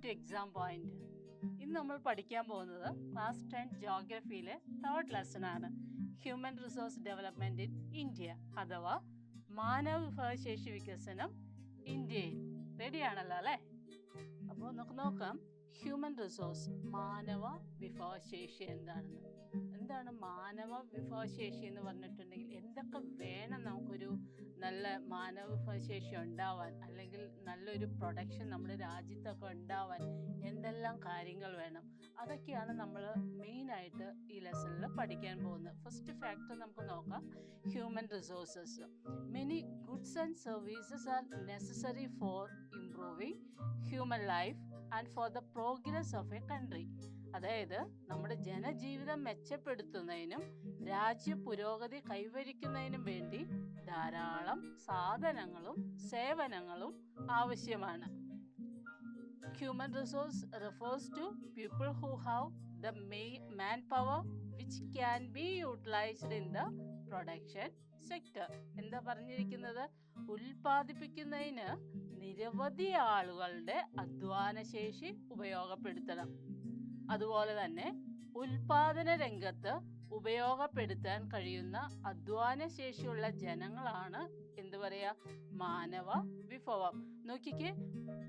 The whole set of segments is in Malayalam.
Two exam point. ഇന്ന് നമ്മൾ പഠിക്കാൻ പോകുന്നത് ക്ലാസ് 10 ജോഗ്രഫിയിലെ തേർഡ് ലെസണാണ്. Human resource development in India അഥവാ മാനവ വിഭവശേഷി വികസനം ഇന്ത്യയിൽ. റെഡിയാണല്ലോ അല്ലേ? അപ്പോൾ നമുക്ക് നോക്കാം. ഹ്യൂമൻ റിസോഴ്സ്, മാനവ വിഭവശേഷി എന്താണ് മാനവ വിഭവശേഷി എന്ന് പറഞ്ഞിട്ടുണ്ടെങ്കിൽ എന്തൊക്കെ വേണം നമുക്കൊരു നല്ല മാനവ വിഭവശേഷി ഉണ്ടാവാൻ, അല്ലെങ്കിൽ നല്ലൊരു പ്രൊഡക്ഷൻ നമ്മുടെ രാജ്യത്തൊക്കെ ഉണ്ടാവാൻ എന്തെല്ലാം കാര്യങ്ങൾ വേണം, അതൊക്കെയാണ് നമ്മൾ മെയിനായിട്ട് ഈ ലെസണിൽ പഠിക്കാൻ പോകുന്നത്. ഫസ്റ്റ് ഫാക്ടർ നമുക്ക് നോക്കാം. Human resources. Many goods and services are necessary four improving human life and for the progress of A country. അതായത് നമ്മുടെ ജനജീവിതം മെച്ചപ്പെടുത്തുന്നതിനും രാജ്യ പുരോഗതി കൈവരിക്കുന്നതിനും വേണ്ടി ധാരാളം സാധനങ്ങളും സേവനങ്ങളും ആവശ്യമാണ്. Human resource refers to people who have the manpower which can be utilized in the production sector. എന്താ പറഞ്ഞിരിക്കുന്നത്? ഉൽപ്പാദിപ്പിക്കുന്നതിന് നിരവധി ആളുകളുടെ അധ്വാനശേഷി ഉപയോഗപ്പെടുത്തണം. അതുപോലെ തന്നെ ഉൽപാദന രംഗത്ത് ഉപയോഗപ്പെടുത്താൻ കഴിയുന്ന അധ്വാനശേഷിയുള്ള ജനങ്ങളാണ് എന്ത് പറയാ? മാനവ വിഭവം. നോക്കിക്കേ,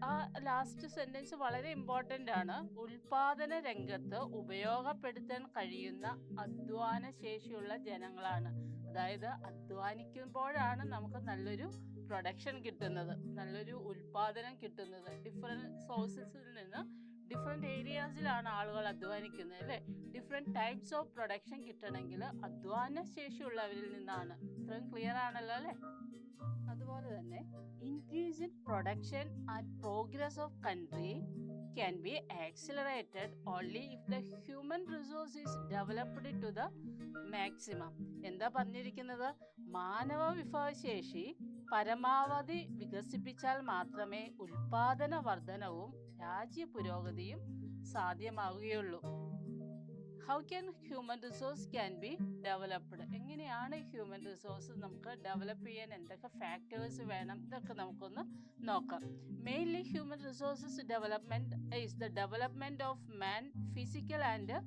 ആ ലാസ്റ്റ് സെന്റൻസ് വളരെ ഇമ്പോർട്ടൻ്റ് ആണ്. ഉൽപാദന രംഗത്ത് ഉപയോഗപ്പെടുത്താൻ കഴിയുന്ന അധ്വാന ശേഷിയുള്ള ജനങ്ങളാണ്. അതായത് അധ്വാനിക്കുമ്പോഴാണ് നമുക്ക് നല്ലൊരു പ്രൊഡക്ഷൻ കിട്ടുന്നത്, നല്ലൊരു ഉൽപാദനം കിട്ടുന്നത്. ഡിഫറെൻറ്റ് സോഴ്സസിൽ നിന്ന് ഡിഫറെൻറ്റ് ഏരിയാസിലാണ് ആളുകൾ അധ്വാനിക്കുന്നത് അല്ലേ? ഡിഫറെൻറ്റ് ടൈപ്സ് ഓഫ് പ്രൊഡക്ഷൻ കിട്ടണമെങ്കിൽ അധ്വാന ശേഷിയുള്ളവരിൽ നിന്നാണ്. ഇത്രയും ക്ലിയർ ആണല്ലോ അല്ലേ? അതുപോലെ തന്നെ increase in production and progress of country can be accelerated only if the human resource is developed to the maximum. എന്താ പറഞ്ഞിരിക്കുന്നത്? മാനവ വിഭവശേഷി പരമാവധി വികസിപ്പിച്ചാൽ മാത്രമേ ഉൽപാദന വർധനവും രാജ്യ പുരോഗതിയും സാധ്യമാവുകയുള്ളൂ. How can human resource can be developed? എങ്ങനെയാണ് ഹ്യൂമൻ റിസോഴ്സ് നമുക്ക് ഡെവലപ്പ് ചെയ്യാൻ എന്തൊക്കെ ഫാക്ടേഴ്സ് വേണം, ഇതൊക്കെ നമുക്കൊന്ന് നോക്കാം. Mainly human resources development is the development of man physical and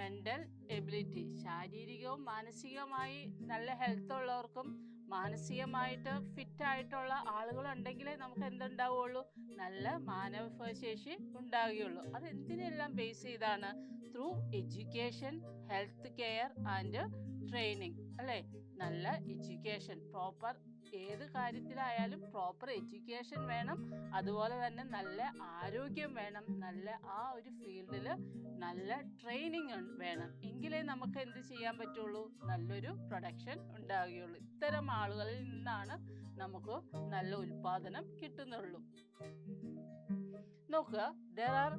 mental ability. ശാരീരികവും മാനസികവുമായി നല്ല ഹെൽത്ത് ഉള്ളവർക്കും മാനസികമായിട്ട് ഫിറ്റായിട്ടുള്ള ആളുകളുണ്ടെങ്കിലേ നമുക്ക് എന്തുണ്ടാവുള്ളൂ? നല്ല മാനവ വിഭവശേഷി ഉണ്ടാവുകയുള്ളൂ. അതെന്തിനെല്ലാം ബേസ് ചെയ്താണ്? Through education, health care and training അല്ലേ? നല്ല എഡ്യൂക്കേഷൻ, പ്രോപ്പർ ഏത് കാര്യത്തിലായാലും പ്രോപ്പർ എഡ്യൂക്കേഷൻ വേണം. അതുപോലെ തന്നെ നല്ല ആരോഗ്യം വേണം. നല്ല ആ ഒരു ഫീൽഡിൽ നല്ല ട്രെയിനിങ് വേണം. എങ്കിലേ നമുക്ക് എന്ത് ചെയ്യാൻ പറ്റുള്ളൂ? നല്ലൊരു പ്രൊഡക്ഷൻ ഉണ്ടാവുകയുള്ളൂ. ഇത്തരം ആളുകളിൽ നിന്നാണ് നമുക്ക് നല്ല ഉൽപാദനം കിട്ടുന്നുള്ളൂ. നോക്കുക, there are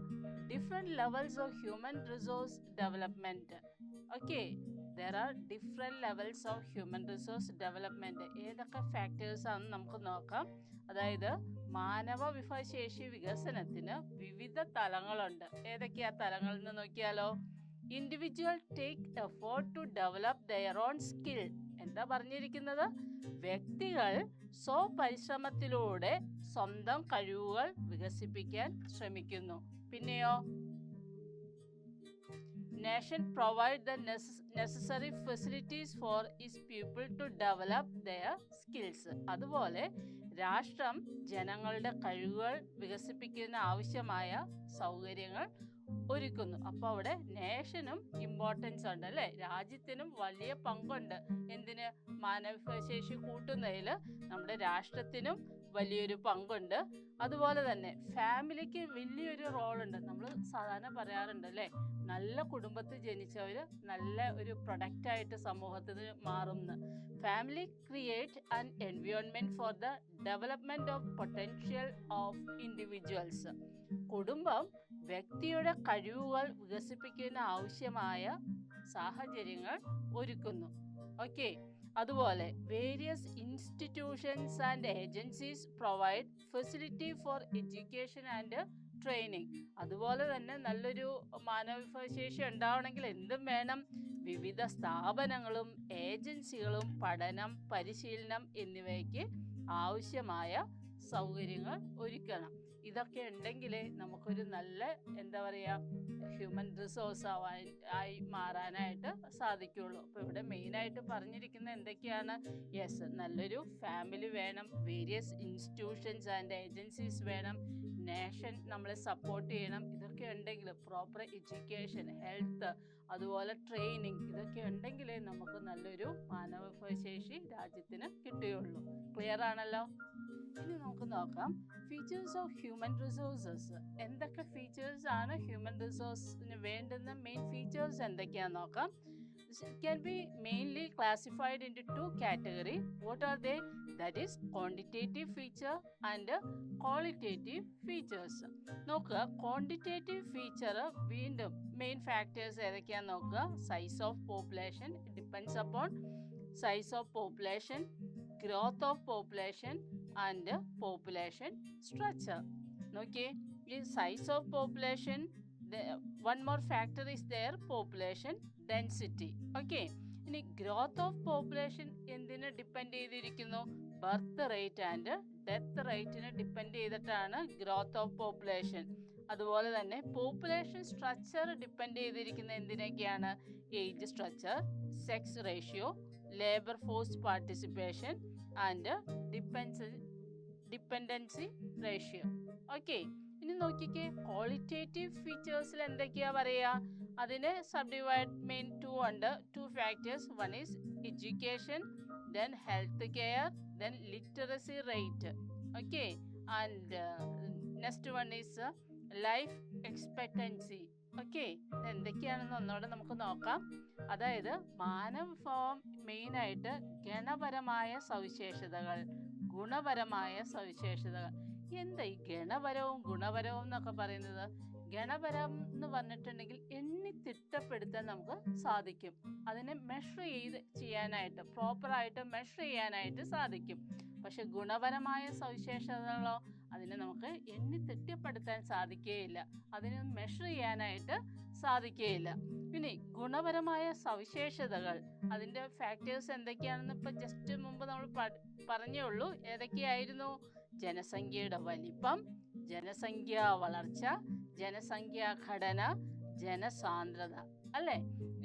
different levels of human resource development. Okay, there are different levels of human resource development. ഏതൊക്കെ ഫാക്ടേഴ്സ് ആണെന്ന് നമുക്ക് നോക്കാം. അതായത് മാനവ വിഭവശേഷി വികസനത്തിന് വിവിധ തലങ്ങളുണ്ട്. ഏതൊക്കെയാ തലങ്ങൾ എന്ന് നോക്കിയാലോ? Individual take effort to develop their own skill. എന്താ പറഞ്ഞിരിക്കുന്നത്? വ്യക്തികൾ സ്വപരിശ്രമത്തിലൂടെ സ്വന്തം കഴിവുകൾ വികസിപ്പിക്കാൻ ശ്രമിക്കുന്നു. പിന്നെയോ, nation provide the necessary facilities for its people to develop their skills. അതുപോലെ രാഷ്ട്രം ജനങ്ങളുടെ കഴിവുകൾ വികസിപ്പിക്കുന്ന ആവശ്യമായ സൗകര്യങ്ങൾ ഒരുക്കുന്നു. അപ്പോൾ അവിടെ നേഷനും ഇമ്പോർട്ടൻസ് ഉണ്ട് അല്ലേ? രാജ്യത്തിനും വലിയ പങ്കുണ്ട്. എന്തിന്? മാനവശേഷി കൂട്ടുന്നതിൽ നമ്മുടെ രാഷ്ട്രത്തിനും വലിയൊരു പങ്കുണ്ട്. അതുപോലെ തന്നെ ഫാമിലിക്ക് വലിയൊരു റോളുണ്ട്. നമ്മൾ സാധാരണ പറയാറുണ്ട് അല്ലേ, നല്ല കുടുംബത്തിൽ ജനിച്ചവർ നല്ല ഒരു പ്രൊഡക്റ്റായിട്ട് സമൂഹത്തിന് മാറുന്നു. Family create an environment for the development of potential of individuals. കുടുംബം വ്യക്തിയുടെ കഴിവുകൾ വികസിപ്പിക്കുന്ന ആവശ്യമായ സാഹചര്യങ്ങൾ ഒരുക്കുന്നു. ഓക്കെ, അതുപോലെ various institutions and agencies provide facility for education and training. അതുപോലെ തന്നെ നല്ലൊരു മാനവ വിഭവശേഷി ഉണ്ടാവണമെങ്കിൽ എന്തും വേണം? വിവിധ സ്ഥാപനങ്ങളും ഏജൻസികളും പഠനം, പരിശീലനം എന്നിവയ്ക്ക് ആവശ്യമായ സൗകര്യങ്ങൾ ഒരുക്കണം. ഇതൊക്കെ ഉണ്ടെങ്കിലേ നമുക്കൊരു നല്ല എന്താ പറയുക ഹ്യൂമൻ റിസോഴ്സ് ആയി മാറാനായിട്ട് സാധിക്കുള്ളൂ. അപ്പോൾ ഇവിടെ മെയിനായിട്ട് പറഞ്ഞിരിക്കുന്നത് എന്തൊക്കെയാണ്? യെസ്, നല്ലൊരു ഫാമിലി വേണം, വേരിയസ് ഇൻസ്റ്റിറ്റ്യൂഷൻസ് ആൻഡ് ഏജൻസീസ് വേണം, നേഷൻ നമ്മളെ സപ്പോർട്ട് ചെയ്യണം. ഇതൊക്കെ ഉണ്ടെങ്കിൽ പ്രോപ്പർ എഡ്യൂക്കേഷൻ, ഹെൽത്ത്, അതുപോലെ ട്രെയിനിങ്, ഇതൊക്കെ ഉണ്ടെങ്കിലേ നമുക്ക് നല്ലൊരു മാനവവിഭവശേഷി രാജ്യത്തിന് കിട്ടുകയുള്ളൂ. ക്ലിയർ ആണല്ലോ? ഇനി നമുക്ക് നോക്കാം ഫീച്ചേഴ്സ് ഓഫ് ഹ്യൂമൻ റിസോഴ്സസ്. എന്തൊക്കെ ഫീച്ചേഴ്സ് ആണ് ഹ്യൂമൻ റിസോഴ്സിന് വേണ്ടുന്ന മെയിൻ ഫീച്ചേഴ്സ് എന്തൊക്കെയാണെന്ന് നോക്കാം. Can be mainly classified into two categories. What are they? That is quantitative feature and qualitative features. നോക്കുക, ക്വാണ്ടിറ്റേറ്റീവ് ഫീച്ചർ വീണ്ടും മെയിൻ ഫാക്ടേഴ്സ് ഏതൊക്കെയാണെന്ന് നോക്കുക. Size of population, depends upon size of population, growth of population and population structure. നോക്കിയേ, ഈ size of population, one more factor is there, population density. Okay, ഇനി ഗ്രോത്ത് ഓഫ് പോപ്പുലേഷൻ എന്തിനെ ഡിപ്പെൻഡ് ചെയ്തിരിക്കുന്നു? ബർത്ത് റേറ്റ് ആൻഡ് ഡെത്ത് റേറ്റിനെ ഡിപ്പെൻഡ് ചെയ്തിട്ടാണ് ഗ്രോത്ത് ഓഫ് പോപ്പുലേഷൻ. അതുപോലെ തന്നെ പോപ്പുലേഷൻ സ്ട്രക്ചർ ഡിപ്പെൻഡ് ചെയ്തിരിക്കുന്ന എന്തിനൊക്കെയാണ്? Age structure, sex ratio, labour force participation and dependency ratio. Okay, ഇനി നോക്കിക്കേ, ക്വാളിറ്റേറ്റീവ് ഫീച്ചേഴ്സിൽ എന്തൊക്കെയാ പറയുക? അതിന് sub divide main to factors. One is education, then health care, then literacy rate. Okay, and next one is life expectancy. Okay, എന്തൊക്കെയാണെന്ന് ഒന്നുകൂടെ നമുക്ക് നോക്കാം. അതായത് മാനവവിഭവം മെയിനായിട്ട് ഗണപരമായ സവിശേഷതകൾ, ഗുണപരമായ സവിശേഷതകൾ. എന്താ ഈ ഗണപരവും ഗുണപരവും എന്നൊക്കെ പറയുന്നത്? ഗണപരം എന്ന് പറഞ്ഞിട്ടുണ്ടെങ്കിൽ എണ്ണി തിട്ടപ്പെടുത്താൻ നമുക്ക് സാധിക്കും, അതിനെ മെഷർ ചെയ്യാനായിട്ട്, പ്രോപ്പറായിട്ട് മെഷർ ചെയ്യാനായിട്ട് സാധിക്കും. പക്ഷെ ഗുണപരമായ സവിശേഷതകളോ, അതിനെ നമുക്ക് എണ്ണി തിട്ടപ്പെടുത്താൻ സാധിക്കുകയില്ല, അതിനെ മെഷർ ചെയ്യാനായിട്ട് സാധിക്കുകയില്ല. ഇനി ഗുണപരമായ സവിശേഷതകൾ, അതിൻ്റെ ഫാക്ടേഴ്സ് എന്തൊക്കെയാണെന്ന് ഇപ്പം ജസ്റ്റ് മുമ്പ് നമ്മൾ പറഞ്ഞേ ഉള്ളൂ. ഏതൊക്കെയായിരുന്നു? ജനസംഖ്യയുടെ വലിപ്പം, ജനസംഖ്യാ വളർച്ച, ജനസംഖ്യാ ഘടന, ജനസാന്ദ്രത, അല്ലേ?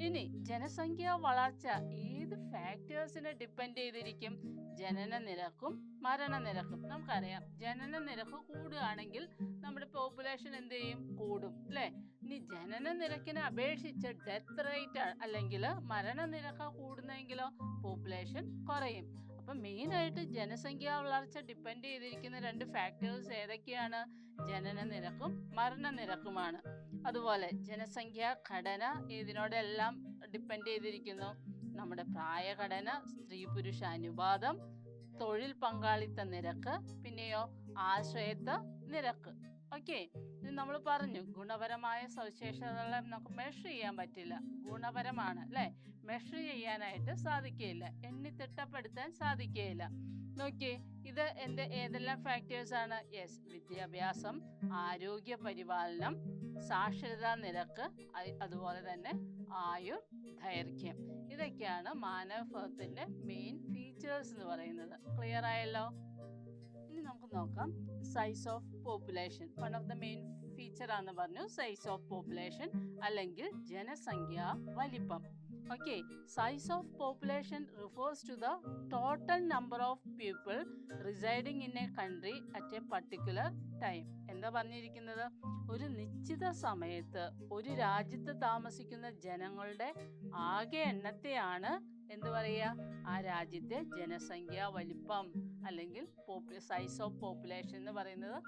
ഇനി ജനസംഖ്യാ വളർച്ച ഏത് ഫാക്ടേഴ്സിനെ ഡിപ്പെൻഡ് ചെയ്തിരിക്കും? ജനന നിരക്കും മരണനിരക്കും. നമുക്കറിയാം, ജനന നിരക്ക് കൂടുകയാണെങ്കിൽ നമ്മുടെ പോപ്പുലേഷൻ എന്ത് ചെയ്യും? കൂടും, അല്ലേ? ഇനി ജനന നിരക്കിനെ അപേക്ഷിച്ച് ഡെത്ത് റേറ്റ് അല്ലെങ്കിൽ മരണനിരക്ക് കൂടുന്നെങ്കിലോ പോപ്പുലേഷൻ കുറയും. അപ്പം മെയിനായിട്ട് ജനസംഖ്യാ വളർച്ച ഡിപ്പെൻഡ് ചെയ്തിരിക്കുന്ന രണ്ട് ഫാക്ടേഴ്സ് ഏതൊക്കെയാണ്? ജനന നിരക്കും മരണനിരക്കുമാണ്. അതുപോലെ ജനസംഖ്യാ ഘടന ഇതിനോടെല്ലാം ഡിപ്പെൻഡ് ചെയ്തിരിക്കുന്നു. നമ്മുടെ പ്രായഘടന, സ്ത്രീ പുരുഷ അനുപാതം, തൊഴിൽ പങ്കാളിത്ത നിരക്ക്, പിന്നെയോ ആശ്രയത്വ നിരക്ക്. ഓക്കെ, ഇത് നമ്മൾ പറഞ്ഞു ഗുണപരമായ സവിശേഷതകളെ നമുക്ക് മെഷർ ചെയ്യാൻ പറ്റില്ല, ഗുണപരമാണ്, അല്ലേ? മെഷർ ചെയ്യാനായിട്ട് സാധിക്കുകയില്ല, എണ്ണി തിട്ടപ്പെടുത്താൻ സാധിക്കുകയില്ല. നോക്കിയേ, ഇത് ഏതെല്ലാം ഫാക്ടേഴ്സ് ആണ്? യെസ്, വിദ്യാഭ്യാസം, ആരോഗ്യ പരിപാലനം, സാക്ഷരതാ നിരക്ക്, അതുപോലെ തന്നെ ആയുർ ദൈർഘ്യം. ഇതൊക്കെയാണ് മാനവവിഭവത്തിൻ്റെ മെയിൻ ഫീച്ചേഴ്സ് എന്ന് പറയുന്നത്. ക്ലിയർ ആയല്ലോ? ഇനി നമുക്ക് നോക്കാം size of population. One of the main feature ആണെന്ന് പറഞ്ഞു സൈസ് ഓഫ് പോപ്പുലേഷൻ, അല്ലെങ്കിൽ ജനസംഖ്യാ വലിപ്പം. Okay, size of population refers to the total number of people residing in a country at a particular time. എന്താ പറഞ്ഞിരിക്കുന്നത്? ഒരു നിശ്ചിത സമയത്ത് ഒരു രാജ്യത്ത് താമസിക്കുന്ന ജനങ്ങളുടെ ആകെ എണ്ണത്തെയാണ് എന്ത് പറയുക? ആ രാജ്യത്തെ ജനസംഖ്യാ വലിപ്പം അല്ലെങ്കിൽ സൈസ് ഓഫ് പോപ്പുലേഷൻ എന്ന് പറയുന്നത്.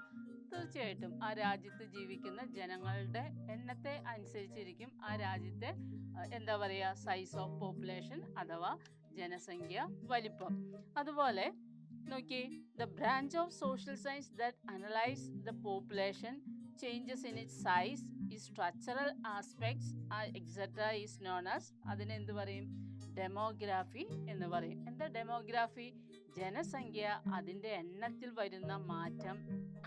തീർച്ചയായിട്ടും ആ രാജ്യത്ത് ജീവിക്കുന്ന ജനങ്ങളുടെ എണ്ണത്തെ അനുസരിച്ചിരിക്കും ആ രാജ്യത്തെ എന്താ പറയുക സൈസ് ഓഫ് പോപ്പുലേഷൻ അഥവാ ജനസംഖ്യ വലിപ്പം. അതുപോലെ നോക്കി, the branch of social science that analyse the population changes in it size ഈ structural aspects etcetera is known as, അതിനെന്ത് പറയും? ഡെമോഗ്രാഫി എന്ന് പറയും. എന്താ ഡെമോഗ്രാഫി? ജനസംഖ്യ, അതിൻ്റെ എണ്ണത്തിൽ വരുന്ന മാറ്റം,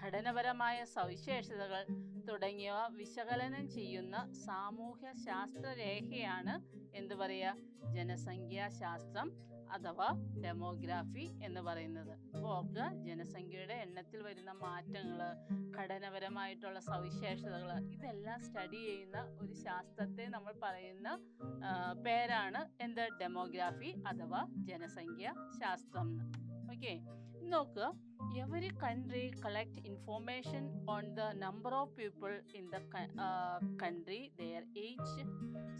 ഘടനപരമായ സവിശേഷതകൾ തുടങ്ങിയവ വിശകലനം ചെയ്യുന്ന സാമൂഹ്യ ശാസ്ത്രരേഖയാണ് എന്ത് പറയുക? ജനസംഖ്യാശാസ്ത്രം അഥവാ ഡെമോഗ്രാഫി എന്ന് പറയുന്നത്. അപ്പോൾ ഓർക്കുക, ജനസംഖ്യയുടെ എണ്ണത്തിൽ വരുന്ന മാറ്റങ്ങൾ, ഘടനപരമായിട്ടുള്ള സവിശേഷതകൾ, ഇതെല്ലാം സ്റ്റഡി ചെയ്യുന്ന ഒരു ശാസ്ത്രത്തെ നമ്മൾ പറയുന്ന പേരാണ് എന്ത്? ഡെമോഗ്രാഫി അഥവാ ജനസംഖ്യ ശാസ്ത്രം. ഓക്കെ, നോക്കുക. Every country collect information on the number of people in the country, their age,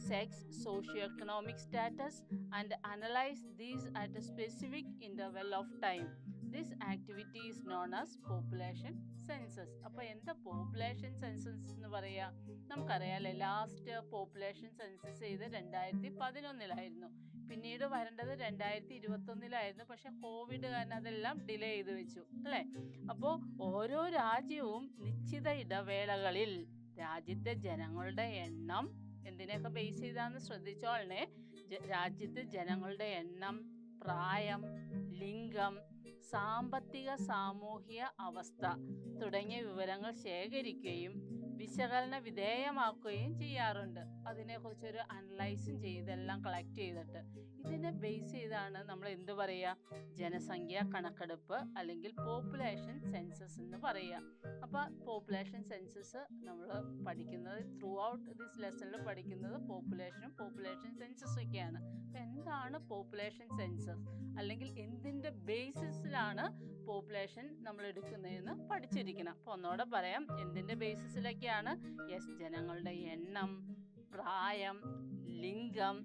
sex, socio-economic status, and analyze these at a specific interval of time. This activity is known as population census. അപ്പോൾ എന്താ പോപ്പുലേഷൻ സെൻസസ് എന്ന് പറയുക? നമുക്കറിയാമല്ലോ, ലാസ്റ്റ് പോപ്പുലേഷൻ സെൻസസ് ചെയ്ത് 2011 പിന്നീട് വരേണ്ടത് 2021 പക്ഷെ കോവിഡ് കാരണം അതെല്ലാം ഡിലേ ചെയ്ത് വെച്ചു, അല്ലേ? അപ്പോൾ ഓരോ രാജ്യവും നിശ്ചിത ഇടവേളകളിൽ രാജ്യത്തെ ജനങ്ങളുടെ എണ്ണം എന്തിനെയൊക്കെ ബേസ് ചെയ്താന്ന് ശ്രദ്ധിച്ചോളണേ. രാജ്യത്തെ ജനങ്ങളുടെ എണ്ണം, പ്രായം, ലിംഗം, സാമ്പത്തിക സാമൂഹിക അവസ്ഥ തുടങ്ങിയ വിവരങ്ങൾ ശേഖരിക്കുകയും വിശകലന വിധേയമാക്കുകയും ചെയ്യാറുണ്ട്. അതിനെക്കുറിച്ചൊരു അനലൈസും ചെയ്തെല്ലാം കളക്ട് ചെയ്തിട്ട് ഇതിനെ ബേസ് ചെയ്താണ് നമ്മൾ എന്ത് പറയുക? ജനസംഖ്യ കണക്കെടുപ്പ് അല്ലെങ്കിൽ പോപ്പുലേഷൻ സെൻസസ് എന്ന് പറയുക. അപ്പോൾ പോപ്പുലേഷൻ സെൻസസ് നമ്മൾ പഠിക്കുന്നത് ത്രൂ ഔട്ട് ദിസ് ലെസണിൽ പഠിക്കുന്നത് പോപ്പുലേഷൻ സെൻസസ് ഒക്കെയാണ്. അപ്പോൾ എന്താണ് പോപ്പുലേഷൻ സെൻസസ്, അല്ലെങ്കിൽ എന്തിൻ്റെ ബേസിസിലാണ് പോപ്പുലേഷൻ നമ്മൾ എടുക്കുന്നതെന്ന് പഠിച്ചിരിക്കണം. അപ്പോൾ ഒന്നുകൂടെ പറയാം, എന്തിൻ്റെ ബേസിസിലൊക്കെയാണ്? ജനങ്ങളുടെ എണ്ണം, പ്രായം, ലിംഗം,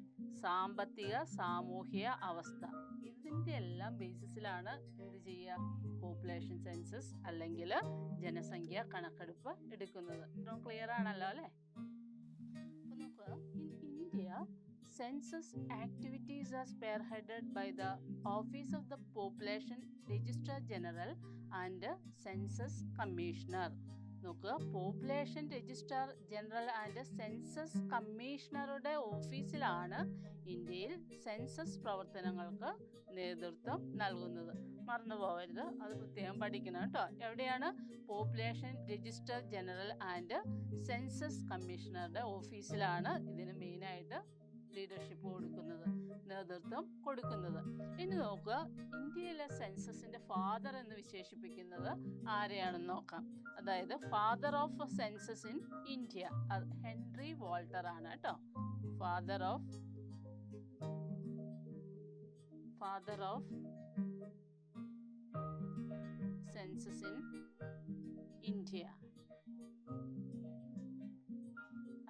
സാമ്പത്തിക സാമൂഹിക അവസ്ഥ, ഇതിൻ്റെ എല്ലാം ബേസിസിലാണ് എന്ത് ചെയ്യുക? പോപ്പുലേഷൻ സെൻസസ് അല്ലെങ്കിൽ ജനസംഖ്യ കണക്കെടുപ്പ് എടുക്കുന്നത്. ഇത്രയും ക്ലിയർ ആണല്ലോ, അല്ലേ? അപ്പോൾ നോക്കുക, in India census activities are spearheaded by the Office of the Population Registrar General and Census Commissioner. നോക്കുക, population registrar general and census കമ്മീഷണറുടെ ഓഫീസിലാണ് ഇന്ത്യയിൽ സെൻസസ് പ്രവർത്തനങ്ങൾക്ക് നേതൃത്വം നൽകുന്നത്. മറന്നു പോകരുത്, അത് പ്രത്യേകം പഠിക്കണം കേട്ടോ. എവിടെയാണ്? Population registrar general and census കമ്മീഷണറുടെ ഓഫീസിലാണ് ഇതിന് മെയിനായിട്ട് ലീഡർഷിപ്പ് കൊടുക്കുന്നത്, നേതൃത്വം കൊടുക്കുന്നത്. ഇനി നോക്കുക, ഇന്ത്യയിലെ സെൻസസിന്റെ ഫാദർ എന്ന് വിശേഷിപ്പിക്കുന്നത് ആരെയാണെന്ന് നോക്കാം. അതായത് father of census in India Henry Walter ആണ് കേട്ടോ. Father of census in India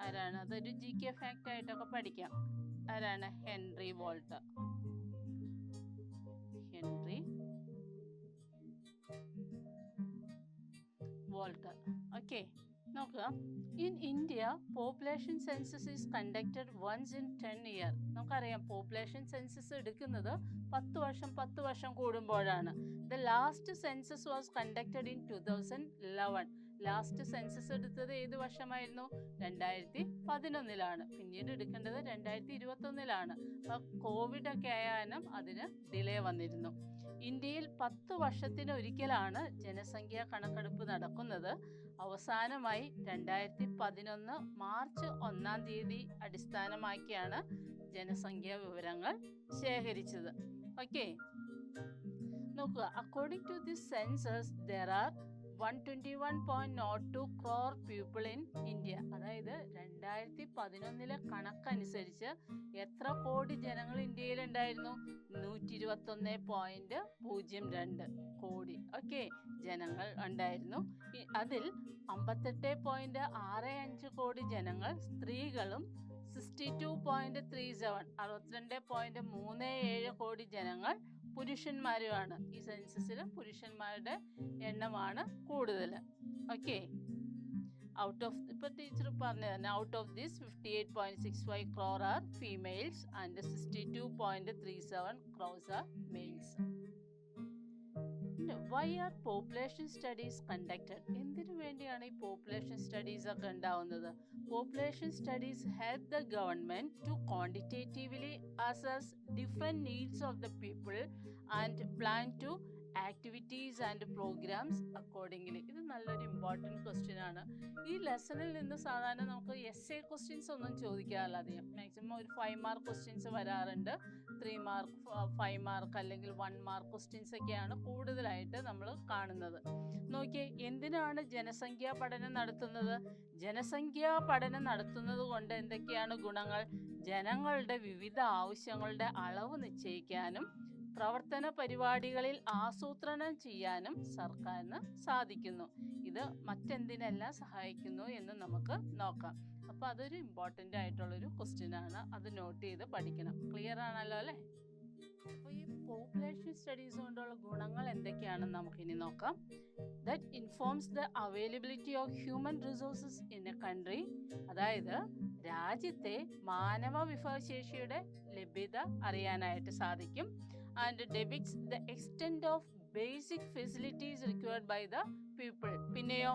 ആരാണ്? അതൊരു GK ഫാക്റ്റ് ആയിട്ടൊക്കെ പഠിക്കാം. ആരാണ്? Henry Walter. ഓക്കെ, നോക്കുക. In India population census is conducted once in 10 years. നമുക്കറിയാം, പോപ്പുലേഷൻ സെൻസസ് എടുക്കുന്നത് 10 വർഷം കൂടുമ്പോഴാണ്. The last census was conducted in 2011. Last census എടുത്തത് ഏത് വർഷമായിരുന്നു? 2011. പിന്നീട് എടുക്കേണ്ടത് 2021. അപ്പോൾ കോവിഡ് ഒക്കെ ആയാലും അതിന് ഡിലേ വന്നിരുന്നു. ഇന്ത്യയിൽ 10 വർഷത്തിനൊരിക്കലാണ് ജനസംഖ്യാ കണക്കെടുപ്പ് നടക്കുന്നത്. അവസാനമായി 2011 മാർച്ച് 1 അടിസ്ഥാനമാക്കിയാണ് ജനസംഖ്യാ വിവരങ്ങൾ ശേഖരിച്ചത്. ഓക്കെ, നോക്കുക. According to this census there are 121.02 crore people in India. അതായത് 2011 കണക്കനുസരിച്ച് എത്ര കോടി ജനങ്ങൾ ഇന്ത്യയിൽ ഉണ്ടായിരുന്നു? 121.02 കോടി ജനങ്ങൾ ഉണ്ടായിരുന്നു. അതിൽ 58.65 കോടി ജനങ്ങൾ സ്ത്രീകളും 62.37 62.37 കോടി ജനങ്ങൾ പുരുഷന്മാരുമാണ്. ഈ സെൻസസിൽ പുരുഷന്മാരുടെ എണ്ണമാണ് കൂടുതൽ. ഓക്കെ, ഔട്ട് ഓഫ് ഇപ്പോൾ ടീച്ചർ പറഞ്ഞു തന്നെ, out of this 58.65 crore are females and 62.37 crores are males. Why are population studies conducted? എന്തിനു വേണ്ടിയാണ് ഈ പോപ്പുലേഷൻ സ്റ്റഡീസ് ഒക്കെ ഉണ്ടാവുന്നത്? Population studies help the government to quantitatively assess different needs of the people and plan to activities and programmes accordingly. ഇത് നല്ലൊരു ഇമ്പോർട്ടൻറ്റ് ക്വസ്റ്റ്യൻ ആണ്. ഈ ലെസണിൽ നിന്ന് സാധാരണ നമുക്ക് എസ് എ ക്വസ്റ്റ്യൻസ് ഒന്നും ചോദിക്കാറില്ല അധികം. മാക്സിമം ഒരു 5 മാർക്ക് ക്വസ്റ്റ്യൻസ് വരാറുണ്ട്. 3 മാർക്ക് 5 മാർക്ക് അല്ലെങ്കിൽ 1 മാർക്ക് ക്വസ്റ്റ്യൻസ് ഒക്കെയാണ് കൂടുതലായിട്ട് നമ്മൾ കാണുന്നത്. നോക്കിയേ, എന്തിനാണ് ജനസംഖ്യാ പഠനം നടത്തുന്നത്? ജനസംഖ്യാ പഠനം നടത്തുന്നത് കൊണ്ട് എന്തൊക്കെയാണ് ഗുണങ്ങൾ? ജനങ്ങളുടെ വിവിധ ആവശ്യങ്ങളുടെ അളവ് നിശ്ചയിക്കാനും പ്രവർത്തന പരിപാടികളിൽ ആസൂത്രണം ചെയ്യാനും സർക്കാരിന് സാധിക്കുന്നു. ഇത് മറ്റെന്തിനെല്ലാം സഹായിക്കുന്നു എന്ന് നമുക്ക് നോക്കാം. അപ്പോൾ അതൊരു ഇമ്പോർട്ടൻ്റ് ആയിട്ടുള്ളൊരു ക്വസ്റ്റ്യൻ ആണ്. അത് നോട്ട് ചെയ്ത് പഠിക്കണം. ക്ലിയർ ആണല്ലോ അല്ലേ? അപ്പോൾ ഈ പോപ്പുലേഷൻ സ്റ്റഡീസ് കൊണ്ടുള്ള ഗുണങ്ങൾ എന്തൊക്കെയാണെന്ന് നമുക്കിനി നോക്കാം. That informs the availability of human resources in a country. അതായത് രാജ്യത്തെ മാനവ വിഭവശേഷിയുടെ ലഭ്യത അറിയാനായിട്ട് സാധിക്കും. And depicts the extent of basic facilities required by the people. പിന്നെയോ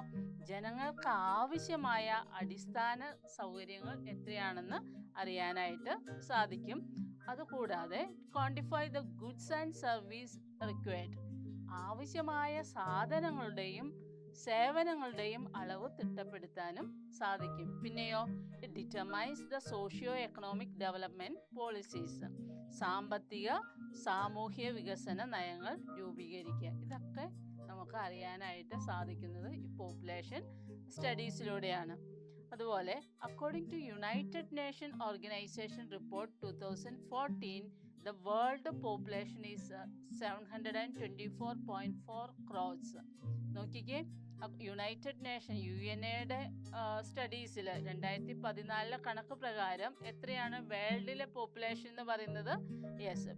ജനങ്ങൾക്ക് ആവശ്യമായ അടിസ്ഥാന സൗകര്യങ്ങൾ എത്രയാണെന്ന് അറിയാനായിട്ട് സാധിക്കും. അതുകൂടാതെ quantify the goods and service required. ആവശ്യമായ സാധനങ്ങളുടെയും സേവനങ്ങളുടെയും അളവ് തിട്ടപ്പെടുത്താനും സാധിക്കും. പിന്നെയോ it determines the socio economic development policies. സാമ്പത്തിക സാമൂഹ്യ വികസന നയങ്ങൾ രൂപീകരിക്കുക. ഇതൊക്കെ നമുക്ക് അറിയാനായിട്ട് സാധിക്കുന്നത് ഈ പോപ്പുലേഷൻ സ്റ്റഡീസിലൂടെയാണ്. അതുപോലെ according to United Nation Organisation report 2014, the world population is 724.4 crores. നോക്കിക്കേ, യുണൈറ്റഡ് നേഷൻ UN-യുടെ സ്റ്റഡീസിൽ 2014 കണക്ക് പ്രകാരം എത്രയാണ് വേൾഡിലെ പോപ്പുലേഷൻ എന്ന് പറയുന്നത്? യെസ്,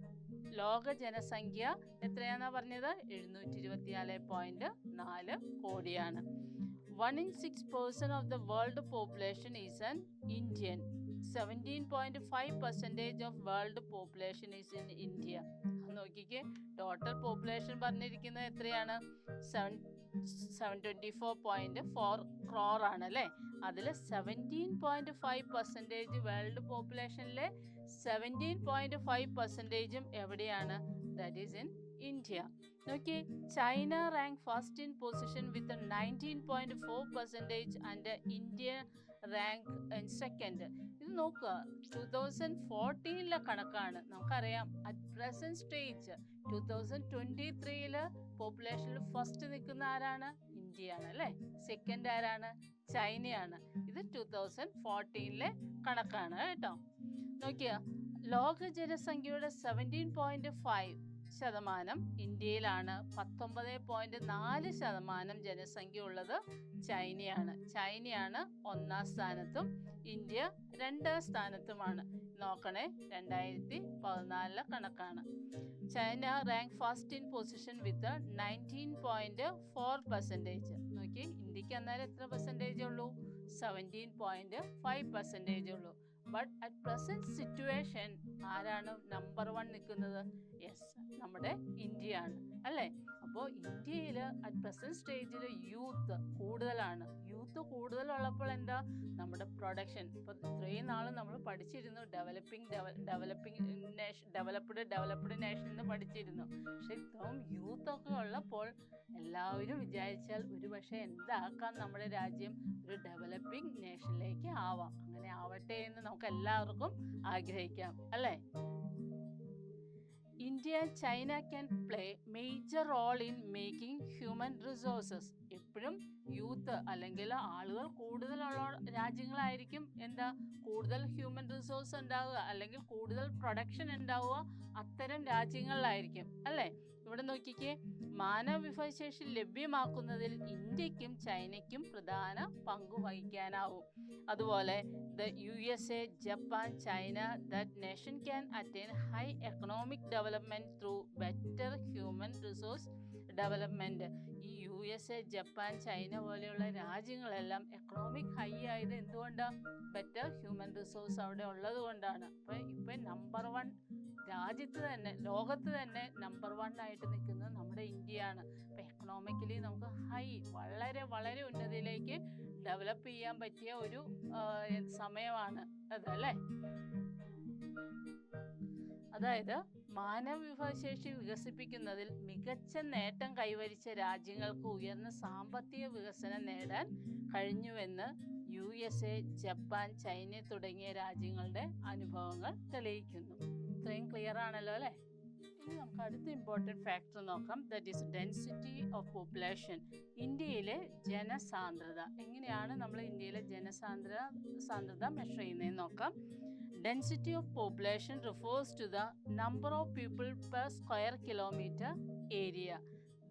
ലോക ജനസംഖ്യ എത്രയാണെന്നാണ് പറഞ്ഞത്? 724.4 കോടിയാണ്. 1 in 6 person of the world population is an Indian. 17.5% of world population is in India. നോക്കിക്കേ, ടോട്ടൽ പോപ്പുലേഷൻ പറഞ്ഞിരിക്കുന്നത് എത്രയാണ്? 724.4 crore ആണ് അല്ലേ? അതിൽ 17.5% വേൾഡ് പോപ്പുലേഷനിലെ 17.5% എവിടെയാണ്? That is in India. നോക്കിയേ, China rank first in position with 19.4% and India rank in second. ഇത് നോക്കുക, 2014 കണക്കാണ്. നമുക്കറിയാം അറ്റ് പ്രസന്റ് സ്റ്റേജ് 2023 പോപ്പുലേഷനിൽ ഫസ്റ്റ് നിൽക്കുന്ന ആരാണ്? ഇന്ത്യയാണ് അല്ലേ? സെക്കൻഡ് ആരാണ്? ചൈനയാണ്. ഇത് 2014 കണക്കാണ് കേട്ടോ. നോക്കിയ, ലോക ജനസംഖ്യയുടെ 17.5% ഇന്ത്യയിലാണ്. 19.4% ജനസംഖ്യ ഉള്ളത് ചൈനയാണ്. ചൈനയാണ് 1ാം സ്ഥാനത്തും ഇന്ത്യ 2ാം സ്ഥാനത്തുമാണ്. നോക്കണേ, 2014 കണക്കാണ്. China rank first in position with 19.4%. നോക്കി, ഇന്ത്യക്ക് അന്നേരം എത്ര പെർസെൻറ്റേജ് ഉള്ളൂ? 17.5% ഉള്ളൂ. ബട്ട് അറ്റ് പ്രസന്റ് സിറ്റുവേഷൻ ആരാണ് നമ്പർ 1 നിൽക്കുന്നത്? യെസ്, നമ്മുടെ ഇന്ത്യയാണ് അല്ലേ? അപ്പോൾ ഇന്ത്യയിൽ അറ്റ് പ്രസന്റ് സ്റ്റേജിൽ യൂത്ത് കൂടുതലാണ്. യൂത്ത് കൂടുതലുള്ളപ്പോൾ എന്താ? നമ്മുടെ പ്രൊഡക്ഷൻ, ഇപ്പോൾ ഇത്രയും നാൾ നമ്മൾ പഠിച്ചിരുന്നു ഡെവലപ്ഡ് നേഷൻ എന്ന് പഠിച്ചിരുന്നു. പക്ഷെ ഇത്രയും യൂത്തൊക്കെ ഉള്ളപ്പോൾ എല്ലാവരും വിചാരിച്ചാൽ ഒരു പക്ഷേ എന്താക്കാം, നമ്മുടെ രാജ്യം ഒരു ഡെവലപ്പിംഗ് നേഷനിലേക്ക് ആവാം. അങ്ങനെ ആവട്ടെ എന്ന് നമുക്ക് എല്ലാവർക്കും ആഗ്രഹിക്കാം അല്ലേ? India and China can play major role in making human resources. എപ്പോഴും യൂത്ത് അല്ലെങ്കിൽ ആളുകൾ കൂടുതലുള്ള രാജ്യങ്ങളായിരിക്കും എന്താ കൂടുതൽ ഹ്യൂമൻ റിസോഴ്സ് ഉണ്ടാവുക അല്ലെങ്കിൽ കൂടുതൽ പ്രൊഡക്ഷൻ ഉണ്ടാവുക അത്തരം രാജ്യങ്ങളിലായിരിക്കും അല്ലേ? ഇവിടെ നോക്കിക്കേ, മാനവ വിഭവശേഷി ലഭ്യമാക്കുന്നതിൽ ഇന്ത്യക്കും ചൈനയ്ക്കും പ്രധാന പങ്ക് വഹിക്കാനാവും. അതുപോലെ the USA, Japan, China, that nation can attain high economic development through better human resource development. ഈ USA, ജപ്പാൻ, ചൈന പോലെയുള്ള രാജ്യങ്ങളെല്ലാം എക്കണോമിക് ഹൈ ആയത് എന്തുകൊണ്ടാണ്? ബെറ്റർ ഹ്യൂമൻ റിസോഴ്സ് അവിടെ ഉള്ളത് കൊണ്ടാണ്. അപ്പോൾ ഇപ്പം നമ്പർ 1 രാജ്യത്ത് തന്നെ, ലോകത്ത് തന്നെ നമ്പർ 1 ആയിട്ട് നിൽക്കുന്നത് നമ്മുടെ ഇന്ത്യയാണ്. അപ്പോൾ എക്കണോമിക്കലി നമുക്ക് വളരെ വളരെ ഉന്നതിയിലേക്ക് ഡെവലപ്പ് ചെയ്യാൻ പറ്റിയ ഒരു സമയമാണ് അതല്ലേ? അതായത് മാനവ വിഭവശേഷി വികസിപ്പിക്കുന്നതിൽ മികച്ച നേട്ടം കൈവരിച്ച രാജ്യങ്ങൾക്ക് ഉയർന്ന സാമ്പത്തിക വികസനം നേടാൻ കഴിഞ്ഞുവെന്ന് USA, ജപ്പാൻ, ചൈന തുടങ്ങിയ രാജ്യങ്ങളുടെ അനുഭവങ്ങൾ തെളിയിക്കുന്നു. ഇത്രയും ക്ലിയർ ആണല്ലോ അല്ലേ? ഇനി നമുക്ക് അടുത്ത ഇമ്പോർട്ടൻറ്റ് ഫാക്ടർ നോക്കാം. That is density of population. ഇന്ത്യയിലെ ജനസാന്ദ്രത. എങ്ങനെയാണ് നമ്മൾ ഇന്ത്യയിലെ ജനസാന്ദ്രത മെഷർ ചെയ്യുന്നതെന്ന് നോക്കാം. Density of population refers to the number of people per square kilometer area.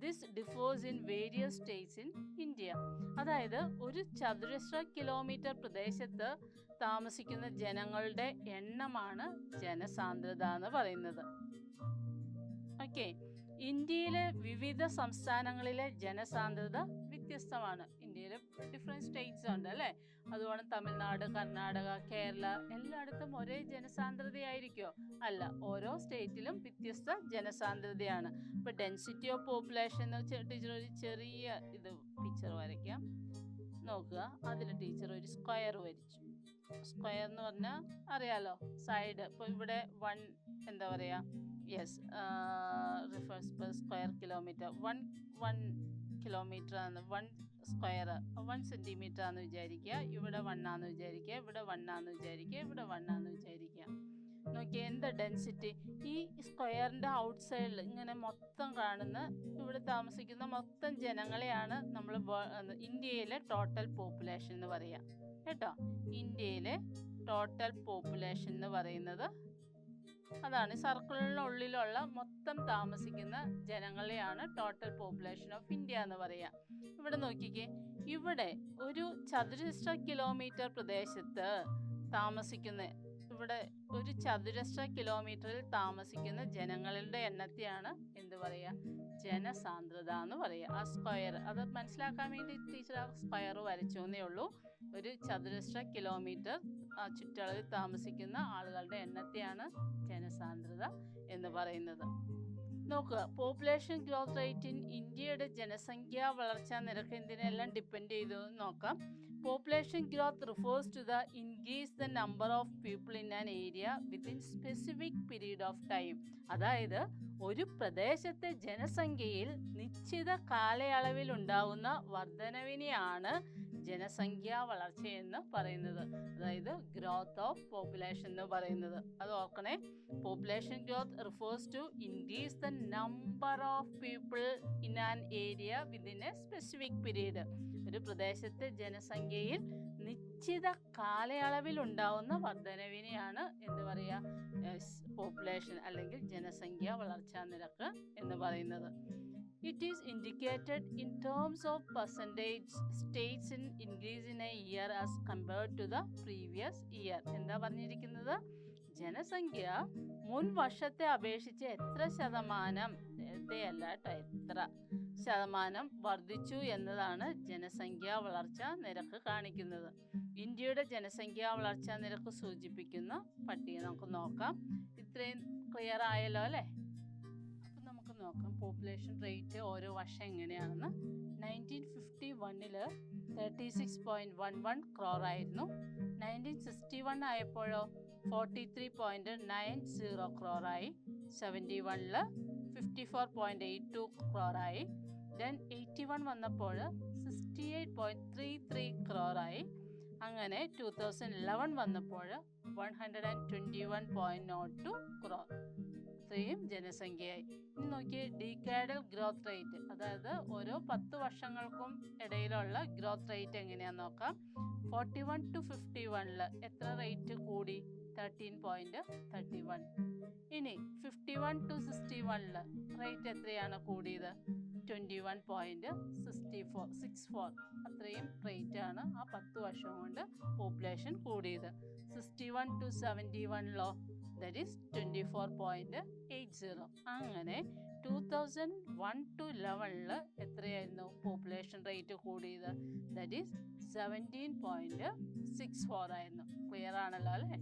This differs in various states in India. അതായത് ഒരു ചതുരശ്ര കിലോമീറ്റർ പ്രദേശത്ത് താമസിക്കുന്ന ജനങ്ങളുടെ എണ്ണമാണ് ജനസാന്ദ്രത എന്ന് പറയുന്നത്. ഓക്കെ, ഇന്ത്യയിലെ വിവിധ സംസ്ഥാനങ്ങളിലെ ജനസാന്ദ്രത വ്യത്യസ്തമാണ്. ഇന്ത്യയിൽ ഡിഫറെൻറ്റ് സ്റ്റേറ്റ്സ് ഉണ്ട് അല്ലേ? അതുപോലെ തമിഴ്നാട്, കർണാടക, കേരള എല്ലായിടത്തും ഒരേ ജനസാന്ദ്രതയായിരിക്കുമോ? അല്ല, ഓരോ സ്റ്റേറ്റിലും വ്യത്യസ്ത ജനസാന്ദ്രതയാണ്. ഇപ്പോൾ ഡെൻസിറ്റി ഓഫ് പോപ്പുലേഷൻ എന്ന് ടീച്ചർ ഒരു ചെറിയ പിക്ചർ വരയ്ക്കാം. നോക്കുക, അതിൽ ടീച്ചർ ഒരു സ്ക്വയർ വരച്ചു. സ്ക്വയർ എന്ന് പറഞ്ഞാൽ അറിയാലോ, സൈഡ്. ഇപ്പോൾ ഇവിടെ 1 എന്താ പറയുക, yes, refers per square kilometre. 1 kilometre ആണ് 1 സ്ക്വയർ. 1 സെൻറ്റിമീറ്റർ ആണെന്ന് വിചാരിക്കുക. ഇവിടെ 1 ആണെന്ന് വിചാരിക്കുക. ഇവിടെ 1 ആണെന്ന് വിചാരിക്കുക. ഇവിടെ 1 ആണെന്ന് വിചാരിക്കുക. നോക്കിയാൽ എന്താ ഡെൻസിറ്റി? ഈ സ്ക്വയറിൻ്റെ ഔട്ട് സൈഡിൽ ഇങ്ങനെ മൊത്തം കാണുന്ന ഇവിടെ താമസിക്കുന്ന മൊത്തം ജനങ്ങളെയാണ് നമ്മൾ ഇന്ത്യയിലെ ടോട്ടൽ പോപ്പുലേഷൻ എന്ന് പറയുക കേട്ടോ. ഇന്ത്യയിലെ ടോട്ടൽ പോപ്പുലേഷൻ എന്ന് പറയുന്നത് അതാണ്. സർക്കിളിനുള്ളിലുള്ള മൊത്തം താമസിക്കുന്ന ജനങ്ങളെയാണ് ടോട്ടൽ പോപ്പുലേഷൻ ഓഫ് ഇന്ത്യ എന്ന് പറയുക. ഇവിടെ നോക്കിക്കേ, ഇവിടെ ഒരു ചതുരശ്ര കിലോമീറ്റർ പ്രദേശത്ത് താമസിക്കുന്ന, ഇവിടെ ഒരു ചതുരശ്ര കിലോമീറ്ററിൽ താമസിക്കുന്ന ജനങ്ങളുടെ എണ്ണത്തെയാണ് എന്ത് പറയുക, ജനസാന്ദ്രത എന്ന് പറയുക. ആ സ്ക്വയർ അത് മനസ്സിലാക്കാൻ വേണ്ടി ടീച്ചർ ആ സ്ക്വയർ വരച്ചു എന്നേ ഉള്ളൂ. ഒരു ചതുരശ്ര കിലോമീറ്റർ ചുറ്റളവിൽ താമസിക്കുന്ന ആളുകളുടെ എണ്ണത്തെയാണ് ജനസാന്ദ്രത എന്ന് പറയുന്നത്. നോക്കുക, പോപ്പുലേഷൻ ഗ്രോത്ത് റേറ്റ് ഇൻ ഇന്ത്യയുടെ ജനസംഖ്യാ വളർച്ചാ നിരക്ക് എന്തിനെല്ലാം ഡിപ്പെൻഡ് ചെയ്തു നോക്കാം. Population growth refers to the increase the number of people in an area within specific period of time. അതായത് ഒരു പ്രദേശത്തെ ജനസംഖ്യയിൽ നിശ്ചിത കാലയളവിൽ ഉണ്ടാകുന്ന വർധനവിനെയാണ് ജനസംഖ്യാ വളർച്ച എന്ന് പറയുന്നത്. അതായത് ഗ്രോത്ത് ഓഫ് പോപ്പുലേഷൻ എന്ന് പറയുന്നത്. അത് ഓർക്കണേ. Population growth refers to increase the number of people in an area within a specific period. ഒരു പ്രദേശത്തെ ജനസംഖ്യയിൽ നിശ്ചിത കാലയളവിൽ ഉണ്ടാവുന്ന വർധനവിനെയാണ് എന്ത് പറയുക, പോപ്പുലേഷൻ അല്ലെങ്കിൽ ജനസംഖ്യാ വളർച്ചാ നിരക്ക് എന്ന് പറയുന്നത്. It is indicated in terms of percentage states in increase in a year as compared to the previous year. എന്താ പറഞ്ഞിരിക്കുന്നത്? ജനസംഖ്യ മുൻ വർഷത്തെ അപേക്ഷിച്ച് എത്ര ശതമാനം, നേരത്തെയല്ല കേട്ടോ, എത്ര ശതമാനം വർദ്ധിച്ചു എന്നതാണ് ജനസംഖ്യാ വളർച്ചാ നിരക്ക് കാണിക്കുന്നത്. ഇന്ത്യയുടെ ജനസംഖ്യാ വളർച്ചാ നിരക്ക് സൂചിപ്പിക്കുന്ന പട്ടിക നമുക്ക് നോക്കാം. ഇത്രയും ക്ലിയർ ആയല്ലോ അല്ലേ? അപ്പം നമുക്ക് നോക്കാം പോപ്പുലേഷൻ റേറ്റ് ഓരോ വർഷം എങ്ങനെയാണെന്ന്. 1951 36.11 crore ആയിരുന്നു. 1961 ആയപ്പോഴോ 43.90 crore ആയി. 71 54.82 crore ആയി. ദെൻ 81 വന്നപ്പോൾ 68.33 crore ആയി. അങ്ങനെ 2011 വന്നപ്പോൾ 121.02 crore. ഇത്രയും ജനസംഖ്യയായി. ഇനി നോക്കിയേ, ഡീക്കാഡൽ ഗ്രോത്ത് റേറ്റ്, അതായത് ഓരോ 10 വർഷങ്ങൾക്കും ഇടയിലുള്ള ഗ്രോത്ത് റേറ്റ് എങ്ങനെയാണെന്ന് നോക്കാം. 41 to 51 എത്ര റേറ്റ് കൂടി? 13.31. ഇനി 51 to 61 റേറ്റ് എത്രയാണ് കൂടിയത്? 21.64. അത്രയും റേറ്റാണ് ആ 10 വർഷം കൊണ്ട് പോപ്പുലേഷൻ കൂടിയത്. 61 to 71 that is 24.80. അങ്ങനെ 2001 to 11 എത്രയായിരുന്നു പോപ്പുലേഷൻ റേറ്റ് കൂടിയത്? ദാറ്റ് ഈസ് 17.64 ആയിരുന്നു. ക്ലിയർ ആണല്ലോ അല്ലേ?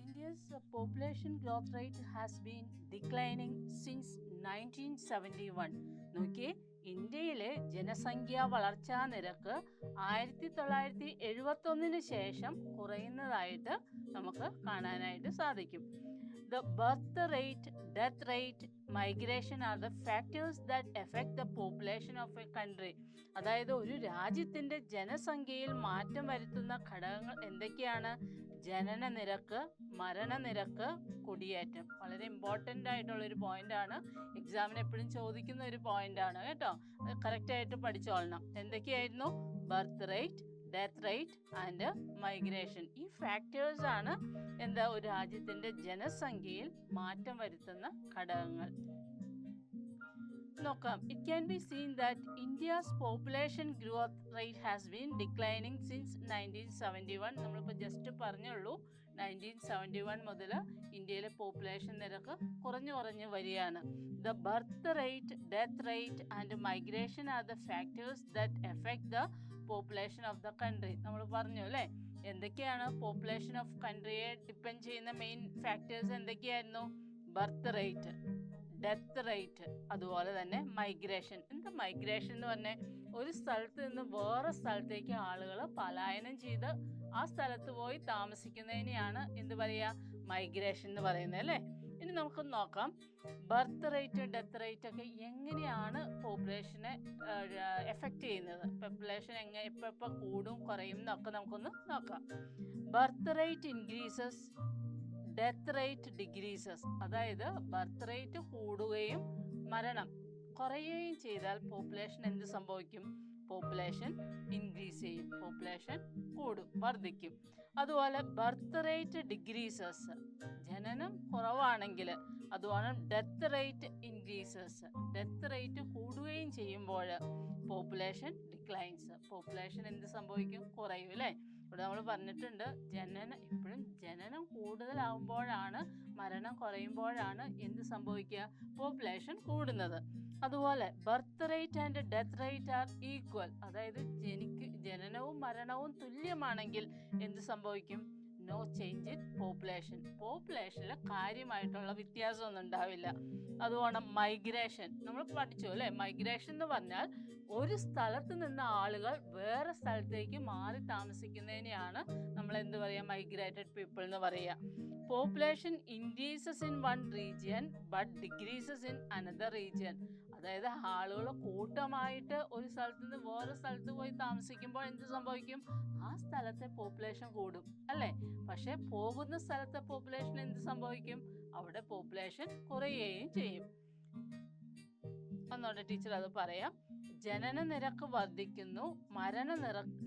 India's population growth rate has been declining since 1971. നോക്കിയേ, ഇന്ത്യയിലെ ജനസംഖ്യാ വളർച്ചാ നിരക്ക് 1971 ശേഷം കുറയുന്നതായിട്ട് നമുക്ക് കാണാനായിട്ട് സാധിക്കും. The birth rate, death rate, migration are the factors that affect the population of a country. അതായത് ഒരു രാജ്യത്തിൻ്റെ ജനസംഖ്യയിൽ മാറ്റം വരുത്തുന്ന ഘടകങ്ങൾ എന്തൊക്കെയാണ്? ജനന നിരക്ക്, മരണനിരക്ക്, കുടിയേറ്റം. വളരെ ഇമ്പോർട്ടൻ്റ് ആയിട്ടുള്ളൊരു പോയിൻ്റാണ്. എക്സാമിന് എപ്പോഴും ചോദിക്കുന്ന ഒരു പോയിൻ്റാണ് കേട്ടോ. അത് കറക്റ്റായിട്ട് പഠിച്ചോളണം. എന്തൊക്കെയായിരുന്നു? Birth rate, death rate and migration. ഈ ഫാക്ടേഴ്സ് ആണ് ഒരു രാജ്യത്തിൻ്റെ ജനസംഖ്യയിൽ മാറ്റം വരുത്തുന്ന ഘടകങ്ങൾ. നോക്കാം. It can be seen that India's population growth rate has been declining since 1971. നമ്മളിപ്പോൾ ജസ്റ്റ് പറഞ്ഞുള്ളൂ, 1971 മുതൽ ഇന്ത്യയിലെ പോപ്പുലേഷൻ നിരക്ക് കുറഞ്ഞു വരികയാണ്. The birth rate, death rate and migration are the factors that affect the population of the country. നമ്മൾ പറഞ്ഞു അല്ലേ, എന്തൊക്കെയാണ് പോപ്പുലേഷൻ ഓഫ് കൺട്രിയെ ഡിപ്പെൻഡ് ചെയ്യുന്ന മെയിൻ ഫാക്ടേഴ്സ് എന്തൊക്കെയായിരുന്നു? ബർത്ത് റേറ്റ്, ഡെത്ത് റേറ്റ്, അതുപോലെ തന്നെ മൈഗ്രേഷൻ. എന്താ മൈഗ്രേഷൻ എന്ന് പറഞ്ഞാൽ? ഒരു സ്ഥലത്ത് നിന്ന് വേറെ സ്ഥലത്തേക്ക് ആളുകൾ പലായനം ചെയ്ത് ആ സ്ഥലത്ത് പോയി താമസിക്കുന്നതിനെയാണ് എന്ത് പറയുക? മൈഗ്രേഷൻ എന്ന് പറയുന്നത് അല്ലേ. ഇനി നമുക്ക് നോക്കാം, ബർത്ത് റേറ്റ്, ഡെത്ത് റേറ്റ് ഒക്കെ എങ്ങനെയാണ് പോപ്പുലേഷനെ എഫക്റ്റ് ചെയ്യുന്നത്. പോപ്പുലേഷൻ എപ്പോൾ കൂടും കുറയും എന്നൊക്കെ നമുക്കൊന്ന് നോക്കാം. Birth rate increases, death rate decreases. അതായത് ബർത്ത് റേറ്റ് കൂടുകയും മരണം കുറയുകയും ചെയ്താൽ പോപ്പുലേഷൻ എന്ത് സംഭവിക്കും? പോപ്പുലേഷൻ ഇൻക്രീസ് ചെയ്യും, പോപ്പുലേഷൻ കൂടും, വർദ്ധിക്കും. അതുപോലെ ബർത്ത് റേറ്റ് ഡിക്രീസസ്, ജനനം കുറവാണെങ്കിൽ. അതുപോലെ death rate increases, death rate കൂടുകയും ചെയ്യുമ്പോൾ പോപ്പുലേഷൻ ഡിക്ലൈൻസ്, പോപ്പുലേഷൻ എന്ത് സംഭവിക്കും? കുറയും അല്ലേ. ഇവിടെ നമ്മൾ പറഞ്ഞിട്ടുണ്ട്, എപ്പോഴും ജനനം കൂടുതലാവുമ്പോഴാണ്, മരണം കുറയുമ്പോഴാണ് എന്ത് സംഭവിക്കുക? പോപ്പുലേഷൻ കൂടുന്നത്. അതുപോലെ birth rate and death rate are equal, അതായത് ജനനവും മരണവും തുല്യമാണെങ്കിൽ എന്ത് സംഭവിക്കും? നോ ചേഞ്ച് ഇൻ പോപ്പുലേഷൻ, പോപ്പുലേഷനിൽ കാര്യമായിട്ടുള്ള വ്യത്യാസമൊന്നും ഉണ്ടാവില്ല. അതുപോലെ മൈഗ്രേഷൻ നമ്മൾ പഠിച്ചു അല്ലേ. മൈഗ്രേഷൻ എന്ന് പറഞ്ഞാൽ ഒരു സ്ഥലത്ത് നിന്ന് ആളുകൾ വേറെ സ്ഥലത്തേക്ക് മാറി താമസിക്കുന്നതിനെയാണ് നമ്മൾ എന്ത് പറയുക? മൈഗ്രേറ്റഡ് പീപ്പിൾ എന്ന് പറയുക. Population increases in one region but decreases in another region. അതായത് ആളുകൾ കൂട്ടമായിട്ട് ഒരു സ്ഥലത്ത് നിന്ന് വേറെ സ്ഥലത്ത് പോയി താമസിക്കുമ്പോൾ എന്ത് സംഭവിക്കും? ആ സ്ഥലത്തെ പോപ്പുലേഷൻ കൂടും അല്ലേ. പക്ഷെ പോകുന്ന സ്ഥലത്തെ പോപ്പുലേഷൻ എന്ത് സംഭവിക്കും? അവിടെ പോപ്പുലേഷൻ കുറയുകയും ചെയ്യും. ഒന്നോടെ ടീച്ചർ അത് പറയാം. ജനന നിരക്ക് വർദ്ധിക്കുന്നു,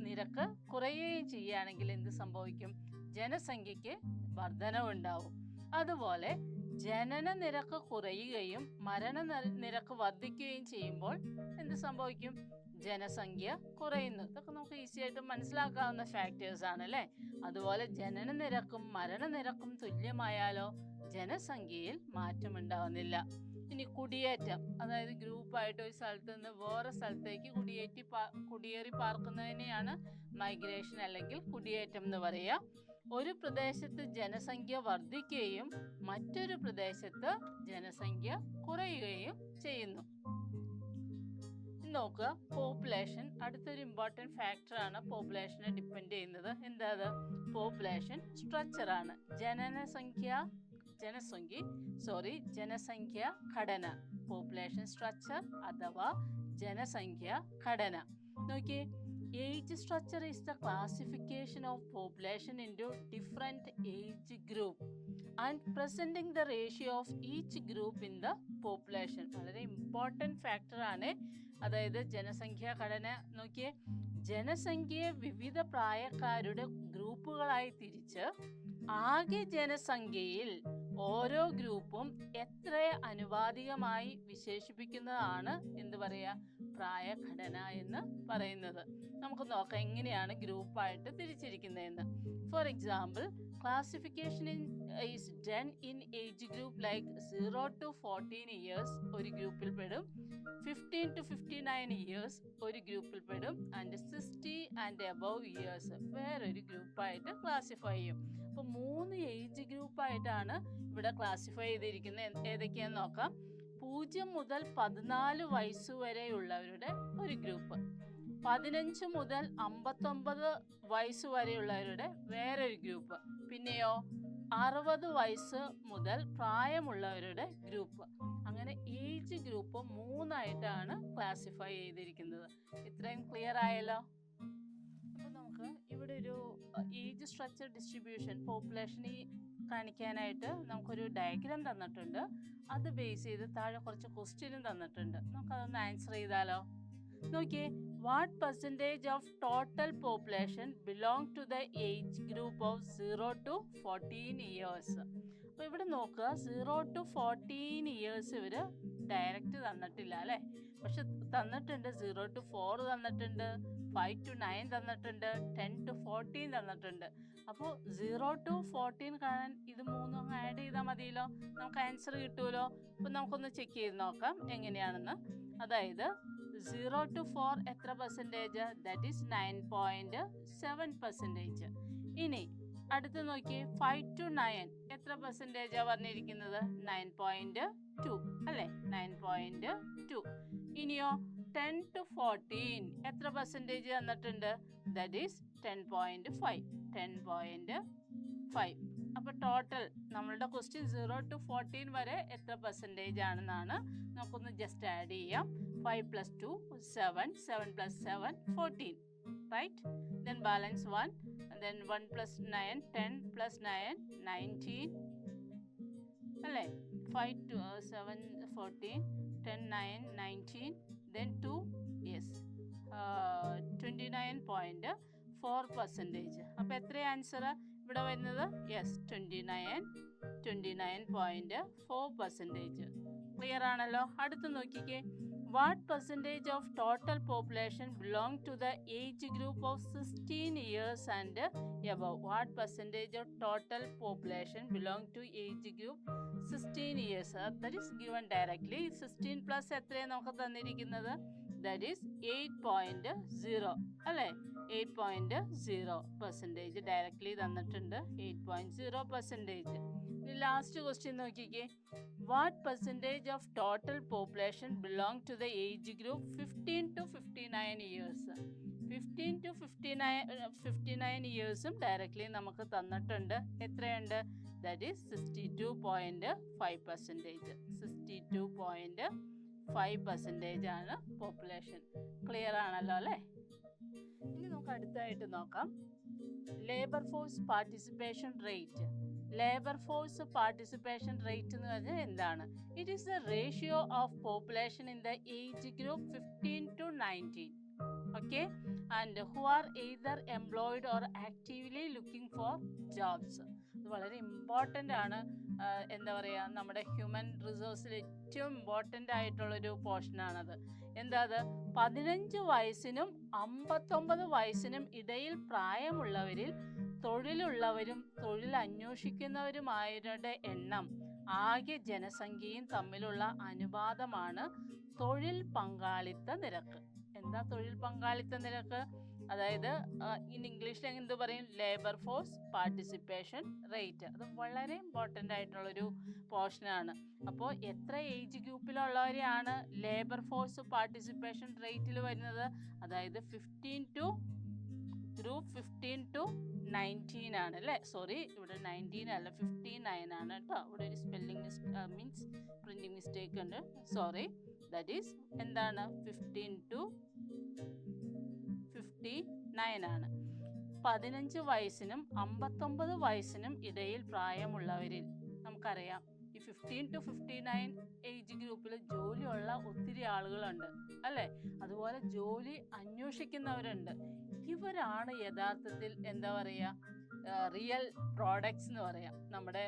നിരക്ക് കുറയുകയും ചെയ്യുകയാണെങ്കിൽ എന്ത് സംഭവിക്കും? ജനസംഖ്യയ്ക്ക് വർധനവുണ്ടാവും. അതുപോലെ ജനന നിരക്ക് കുറയുകയും നിരക്ക് വർദ്ധിക്കുകയും ചെയ്യുമ്പോൾ എന്ത് സംഭവിക്കും? ജനസംഖ്യ കുറയുന്നു. ഇതൊക്കെ നമുക്ക് ഈസി ആയിട്ട് മനസ്സിലാക്കാവുന്ന ഫാക്ടേഴ്സ് ആണ് അല്ലേ. അതുപോലെ ജനന നിരക്കും മരണനിരക്കും തുല്യമായാലോ ജനസംഖ്യയിൽ മാറ്റമുണ്ടാവുന്നില്ല. ഇനി കുടിയേറ്റം, അതായത് ഗ്രൂപ്പായിട്ട് ഒരു സ്ഥലത്ത് നിന്ന് വേറെ സ്ഥലത്തേക്ക് കുടിയേറി പാർക്കുന്നതിനെയാണ് മൈഗ്രേഷൻ അല്ലെങ്കിൽ കുടിയേറ്റം എന്ന് പറയുക. ഒരു പ്രദേശത്ത് ജനസംഖ്യ വർദ്ധിക്കുകയും മറ്റൊരു പ്രദേശത്ത് ജനസംഖ്യ കുറയുകയും ചെയ്യുന്നു. നോക്കുക, പോപ്പുലേഷൻ അടുത്തൊരു ഇമ്പോർട്ടൻറ്റ് ഫാക്ടറാണ് പോപ്പുലേഷനെ ഡിപ്പെൻഡ് ചെയ്യുന്നത്. എന്താ അത്? പോപ്പുലേഷൻ സ്ട്രക്ചർ ആണ്. ജനസംഖ്യ ഘടന, പോപ്പുലേഷൻ സ്ട്രക്ചർ അഥവാ ജനസംഖ്യ ഘടന. നോക്കിയേ, age structure is the classification of population into different age group and presenting the ratio of each group in the population. വളരെ ഇമ്പോർട്ടൻറ്റ് ഫാക്ടറാണ്. അതായത് ജനസംഖ്യാ ഘടന നോക്കിയേ, ജനസംഖ്യയെ വിവിധ പ്രായക്കാരുടെ ഗ്രൂപ്പുകളായി തിരിച്ച് ആകെ ജനസംഖ്യയിൽ ഓരോ ഗ്രൂപ്പും എത്ര അനുപാതികമായി വിശേഷിപ്പിക്കുന്നതാണ് എന്ത് പറയുക? പ്രായഘടന എന്ന് പറയുന്നത്. നമുക്ക് നോക്കാം എങ്ങനെയാണ് ഗ്രൂപ്പായിട്ട് തിരിച്ചിരിക്കുന്നതെന്ന്. For example, classification is done in age group like 0 to 14 years ഒരു ഗ്രൂപ്പിൽ പെടും, 15 to 59 ഇയേഴ്സ് ഒരു ഗ്രൂപ്പിൽ പെടും, ആൻഡ് 60 and above ഇയേഴ്സ് വേറൊരു ഗ്രൂപ്പായിട്ട് ക്ലാസിഫൈ ചെയ്യും. അപ്പോൾ 3 ഏജ് ഗ്രൂപ്പായിട്ടാണ് ഇവിടെ ക്ലാസിഫൈ ചെയ്തിരിക്കുന്നത്. ഏതൊക്കെയാണെന്ന് നോക്കാം. 0 മുതൽ 14 വയസ്സുവരെയുള്ളവരുടെ ഒരു ഗ്രൂപ്പ്, 15 മുതൽ 59 വയസ്സ് വരെയുള്ളവരുടെ വേറൊരു ഗ്രൂപ്പ്, പിന്നെയോ 60 വയസ്സ് മുതൽ പ്രായമുള്ളവരുടെ ഗ്രൂപ്പ്. അങ്ങനെ ഏജ് ഗ്രൂപ്പ് 3ആയിട്ടാണ് ക്ലാസിഫൈ ചെയ്തിരിക്കുന്നത്. ഇത്രയും ക്ലിയർ ആയല്ലോ? അപ്പോൾ നമുക്ക് ഇവിടെ ഒരു ഏജ് സ്ട്രക്ചർ ഡിസ്ട്രിബ്യൂഷൻ പോപ്പുലേഷനെ കാണിക്കാനായിട്ട് നമുക്കൊരു ഡയഗ്രാം തന്നിട്ടുണ്ട്. അത് ബേസ് ചെയ്ത് താഴെ കുറച്ച് ക്വസ്റ്റ്യനും തന്നിട്ടുണ്ട്. നമുക്കതൊന്ന് ആൻസർ ചെയ്താലോ? നോക്കിയേ, what percentage of total population belong to the age group of 0 to 14 years. അപ്പോൾ ഇവിടെ നോക്കുക, 0 to 14 ഇയേഴ്സ് ഇവർ ഡയറക്റ്റ് തന്നിട്ടില്ല അല്ലേ, പക്ഷെ തന്നിട്ടുണ്ട് 0 to 4 തന്നിട്ടുണ്ട്, 5 to 9 തന്നിട്ടുണ്ട്, 10 to 14 തന്നിട്ടുണ്ട്. അപ്പോൾ 0 to 14 കാണാൻ ഇത് മൂന്നും ആഡ് ചെയ്താൽ മതിയല്ലോ, നമുക്ക് ആൻസർ കിട്ടുമല്ലോ. അപ്പോൾ നമുക്കൊന്ന് ചെക്ക് ചെയ്ത് നോക്കാം എങ്ങനെയാണെന്ന്. അതായത് 0 to 4 എത്ര പെർസെൻറ്റേജ്? That is 9.7%. ഇനി അടുത്ത് നോക്കി, 5 to 9 എത്ര പെർസെൻറ്റേജാണ് പറഞ്ഞിരിക്കുന്നത്? 9.2 അല്ലേ, 9.2. ഇനിയോ 10 to 14 എത്ര പെർസെൻറ്റേജ് തന്നിട്ടുണ്ട്? That is 10.5. അപ്പോൾ ടോട്ടൽ നമ്മളുടെ ക്വസ്റ്റ്യൻ 0 to 14 വരെ എത്ര പെർസെൻറ്റേജ് ആണെന്നാണ്. നമുക്കൊന്ന് ജസ്റ്റ് ആഡ് ചെയ്യാം. 5 plus 2 7, 7 plus 7 14, right? Then balance 1, and then 1 plus 9 10 plus 9 19 അല്ലേ, 5 to 7 14 10 9 19, then 2 yes 29.4%. അപ്പോൾ എത്ര ആൻസർ ഇവിടെ വരുന്നത്? യെസ് 29.4%. ക്ലിയർ ആണല്ലോ? അടുത്ത് നോക്കിക്കേ, what percentage of total population belong to the age group of 16 years and above? What percentage of total population belong to age group 16 years? That is given directly. 16 plus എത്രയാണ് നമുക്ക് തന്നിരിക്കുന്നത്? That is 8.0 അല്ലേ, 8.0% ഡയറക്ട്ലി തന്നിട്ടുണ്ട്, 8.0%. ലാസ്റ്റ് ക്വസ്റ്റ്യൻ നോക്കിക്കേ, what percentage of total population belong to the age group 15 to 59 years? 15 to 59 ഇയേഴ്സും ഡയറക്ട്ലി നമുക്ക് തന്നിട്ടുണ്ട്. എത്രയുണ്ട്? That is 62.5%. 62.5% ആണ് പോപ്പുലേഷൻ. ക്ലിയർ ആണല്ലോ അല്ലേ? ഇനി നമുക്ക് അടുത്തായിട്ട് നോക്കാം, labour force participation rate. Labour force participation rate എന്ന് പറഞ്ഞാൽ എന്താണ്? It is the ratio of population in the age group 15 to 19, okay, and who are either employed or actively looking for jobs. ഇത് വളരെ ഇമ്പോർട്ടൻ്റ് ആണ്. എന്താ പറയുക, നമ്മുടെ ഹ്യൂമൻ റിസോഴ്സിൽ ഏറ്റവും ഇമ്പോർട്ടൻ്റ് ആയിട്ടുള്ളൊരു പോർഷനാണത്. എന്താ അത്? 15 വയസ്സിനും 59 വയസ്സിനും ഇടയിൽ പ്രായമുള്ളവരിൽ തൊഴിലുള്ളവരും തൊഴിൽ അന്വേഷിക്കുന്നവരുമായവരുടെ എണ്ണം ആകെ ജനസംഖ്യയും തമ്മിലുള്ള അനുപാതമാണ് തൊഴിൽ പങ്കാളിത്ത നിരക്ക്. എന്താ തൊഴിൽ പങ്കാളിത്ത നിരക്ക്? അതായത് ഇംഗ്ലീഷിൽ എന്ത് പറയും? Labour force participation rate. അത് വളരെ ഇമ്പോർട്ടൻ്റ് ആയിട്ടുള്ളൊരു പോർഷനാണ്. അപ്പോൾ എത്ര ഏജ് ഗ്രൂപ്പിലുള്ളവരെയാണ് ലേബർ ഫോഴ്സ് പാർട്ടിസിപ്പേഷൻ റേറ്റിൽ വരുന്നത്? അതായത് 15 to 19 ആണ് അല്ലേ, സോറി ഇവിടെ 19 അല്ല 59 ആണ് കേട്ടോ. ഇവിടെ ഒരു സ്പെല്ലിംഗ് മീൻസ് പ്രിൻറ്റിംഗ് മിസ്റ്റേക്ക് ഉണ്ട്, സോറി. ദാറ്റ് ഈസ് എന്താണ്? 15 to 59 ആണ്. 15 വയസ്സിനും 59 വയസ്സിനും ഇടയിൽ പ്രായമുള്ളവരിൽ നമുക്കറിയാം ഈ 15 to 59 ഏജ് ഗ്രൂപ്പിൽ ജോലിയുള്ള ഒത്തിരി ആളുകളുണ്ട് അല്ലേ, അതുപോലെ ജോലി അന്വേഷിക്കുന്നവരുണ്ട്. ഇവരാണ് യഥാർത്ഥത്തിൽ എന്താ പറയുക, റിയൽ പ്രോഡക്ട്സ് എന്ന് പറയാം. നമ്മുടെ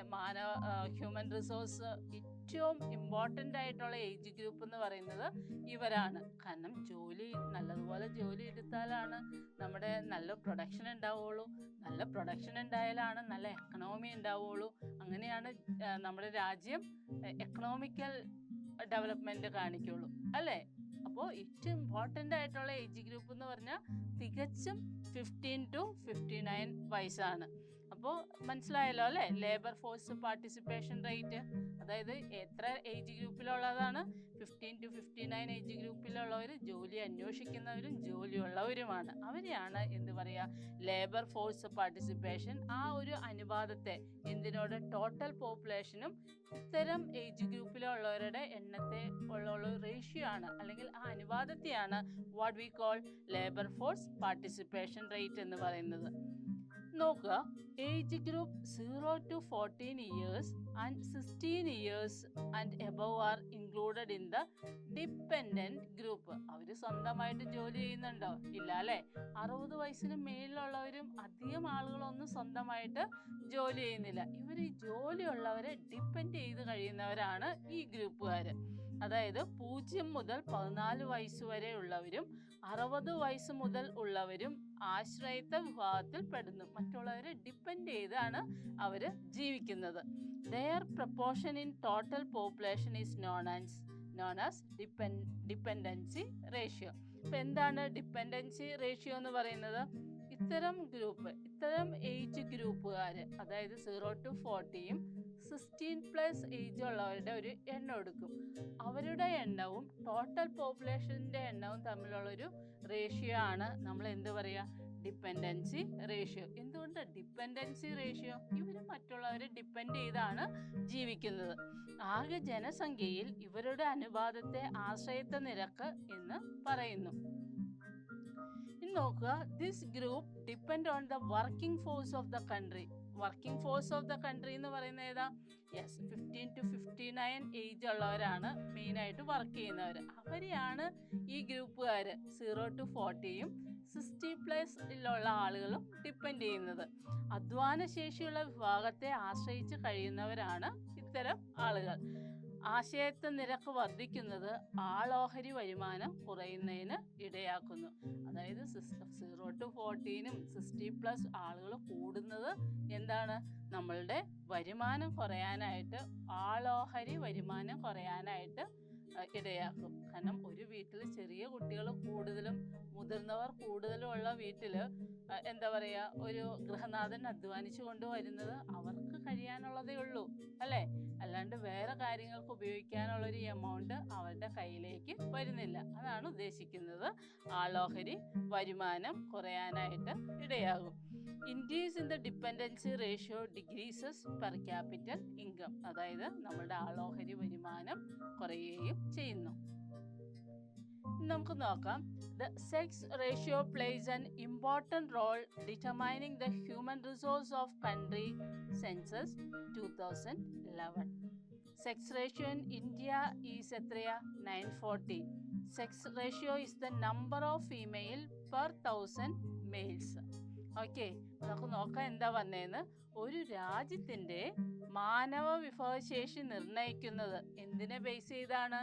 ഹ്യൂമൻ റിസോഴ്സ് ഏറ്റവും ഇമ്പോർട്ടൻ്റ് ആയിട്ടുള്ള ഏജ് ഗ്രൂപ്പ് എന്ന് പറയുന്നത് ഇവരാണ്. കാരണം നല്ലതുപോലെ ജോലി എടുത്താലാണ് നമ്മുടെ നല്ല പ്രൊഡക്ഷൻ ഉണ്ടാവുള്ളൂ. നല്ല പ്രൊഡക്ഷൻ ഉണ്ടായാലാണ് നല്ല എക്കണോമി ഉണ്ടാവുള്ളൂ. അങ്ങനെയാണ് നമ്മുടെ രാജ്യം എക്കണോമിക്കൽ ഡെവലപ്മെൻറ്റ് കാണിക്കുള്ളൂ അല്ലേ. അപ്പോൾ ഏറ്റവും ഇമ്പോർട്ടൻ്റ് ആയിട്ടുള്ള ഏജ് ഗ്രൂപ്പ് എന്ന് പറഞ്ഞാൽ തികച്ചും 15 to 59 വയസ്സാണ്. അപ്പോൾ മനസ്സിലായല്ലോ അല്ലേ ലേബർ ഫോഴ്സ് പാർട്ടിസിപ്പേഷൻ റേറ്റ്. അതായത് എത്ര ഏജ് ഗ്രൂപ്പിലുള്ളതാണ്? 15 to 59 ഏജ് ഗ്രൂപ്പിലുള്ളവർ ജോലി അന്വേഷിക്കുന്നവരും ജോലിയുള്ളവരുമാണ്. അവരെയാണ് എന്ത് പറയുക? Labour force participation. ആ ഒരു അനുപാതത്തെ എന്തിനോട്? ടോട്ടൽ പോപ്പുലേഷനും ഇത്തരം ഏജ് ഗ്രൂപ്പിലുള്ളവരുടെ എണ്ണത്തെ ഉള്ള റേഷ്യോ ആണ്, അല്ലെങ്കിൽ ആ അനുപാതത്തെയാണ് what we call labour force participation rate എന്ന് പറയുന്നത്. നോക്കുക, age group 0 to 14 years and 16 years and above are included in the dependent group. അവർ സ്വന്തമായിട്ട് ജോലി ചെയ്യുന്നുണ്ടോ? ഇല്ല അല്ലേ? 60 വയസ്സിന് മേലിലുള്ളവരും അധികം ആളുകളൊന്നും സ്വന്തമായിട്ട് ജോലി ചെയ്യുന്നില്ല. ഇവർ ഈ ജോലിയുള്ളവരെ ഡിപ്പെൻഡ് ചെയ്ത് കഴിയുന്നവരാണ് ഈ ഗ്രൂപ്പുകാർ. അതായത് 0 മുതൽ 14 വയസ്സ് വരെ ഉള്ളവരും 60 വയസ്സ് മുതൽ ഉള്ളവരും ആശ്രയത്വ വിഭാഗത്തിൽ പെടുന്നു. മറ്റുള്ളവരെ ഡിപ്പെൻഡ് ചെയ്താണ് അവർ ജീവിക്കുന്നത്. Their proportion in total population is known as dependency ratio. അപ്പോൾ എന്താണ് ഡിപ്പെൻഡൻസി റേഷ്യോ എന്ന് പറയുന്നത്? ഇത്തരം ഏജ് ഗ്രൂപ്പുകാർ, അതായത് 0 to 40യും 16+ ഏജ് ഉള്ളവരുടെ ഒരു എണ്ണം എടുക്കും. അവരുടെ എണ്ണവും ടോട്ടൽ പോപ്പുലേഷൻ്റെ എണ്ണവും തമ്മിലുള്ളൊരു റേഷ്യോ ആണ് നമ്മൾ എന്ത് പറയുക? Dependency ratio. എന്തുകൊണ്ട് ഡിപ്പെൻഡൻസി റേഷ്യോ? ഇവർ മറ്റുള്ളവരെ ഡിപ്പെൻഡ് ചെയ്താണ് ജീവിക്കുന്നത്. ആകെ ജനസംഖ്യയിൽ ഇവരുടെ അനുപാതത്തെ ആശ്രയത്വ നിരക്ക് എന്ന് പറയുന്നു. ഇനി നോക്കുക, this group depend on the working force of the country. Working force of the country എന്ന് പറയുന്നത് ഏതാ? യെസ്, 15 to 59 ഏജ് ഉള്ളവരാണ് മെയിനായിട്ട് വർക്ക് ചെയ്യുന്നവർ. അവരെയാണ് ഈ ഗ്രൂപ്പുകാർ 0 to 40യും 60+ ആളുകളും ഡിപ്പെൻഡ് ചെയ്യുന്നത്. അധ്വാന ശേഷിയുള്ള വിഭാഗത്തെ ആശ്രയിച്ച് കഴിയുന്നവരാണ് ഇത്തരം ആളുകൾ. ആശ്രയത്വ നിരക്ക് വർദ്ധിക്കുന്നത് ആളോഹരി വരുമാനം കുറയുന്നതിന് ഇടയാക്കുന്നു. അതായത് 0 to 40നും 60+ ആളുകൾ കൂടുന്നത് എന്താണ്? നമ്മളുടെ വരുമാനം കുറയാനായിട്ട്, ആളോഹരി വരുമാനം കുറയാനായിട്ട് ഇടയാക്കും. കാരണം ഒരു വീട്ടിൽ ചെറിയ കുട്ടികൾ കൂടുതലും മുതിർന്നവർ കൂടുതലും ഉള്ള വീട്ടിൽ എന്താ പറയുക, ഒരു ഗൃഹനാഥൻ അധ്വാനിച്ചു കൊണ്ടുവരുന്നത് അവർക്ക് കഴിയാനുള്ളതേ ഉള്ളൂ അല്ലേ? അല്ലാണ്ട് വേറെ കാര്യങ്ങൾക്ക് ഉപയോഗിക്കാനുള്ളൊരു എമൗണ്ട് അവരുടെ കയ്യിലേക്ക് വരുന്നില്ല. അതാണ് ഉദ്ദേശിക്കുന്നത്. ആളോഹരി വരുമാനം കുറയാനായിട്ട് ഇടയാകും. Increase in the dependency ratio decreases per capital income. അതായത് നമ്മുടെ ആളോഹരി വരുമാനം കുറയുകയും ചെയ്യുന്നു. നമുക്ക് നോക്കാം, the sex ratio plays an important role determining the human resource of country census 2011. Sex ratio in India is എത്രയാ? 940. Sex ratio is the number of female per 1000 males. Okay, നമുക്ക് നോക്കാം എന്താ വന്നതെന്ന്. ഒരു രാജ്യത്തിൻ്റെ മാനവ വിഭവശേഷി നിർണ്ണയിക്കുന്നത് എന്തിനെ ബേസ് ചെയ്താണ്?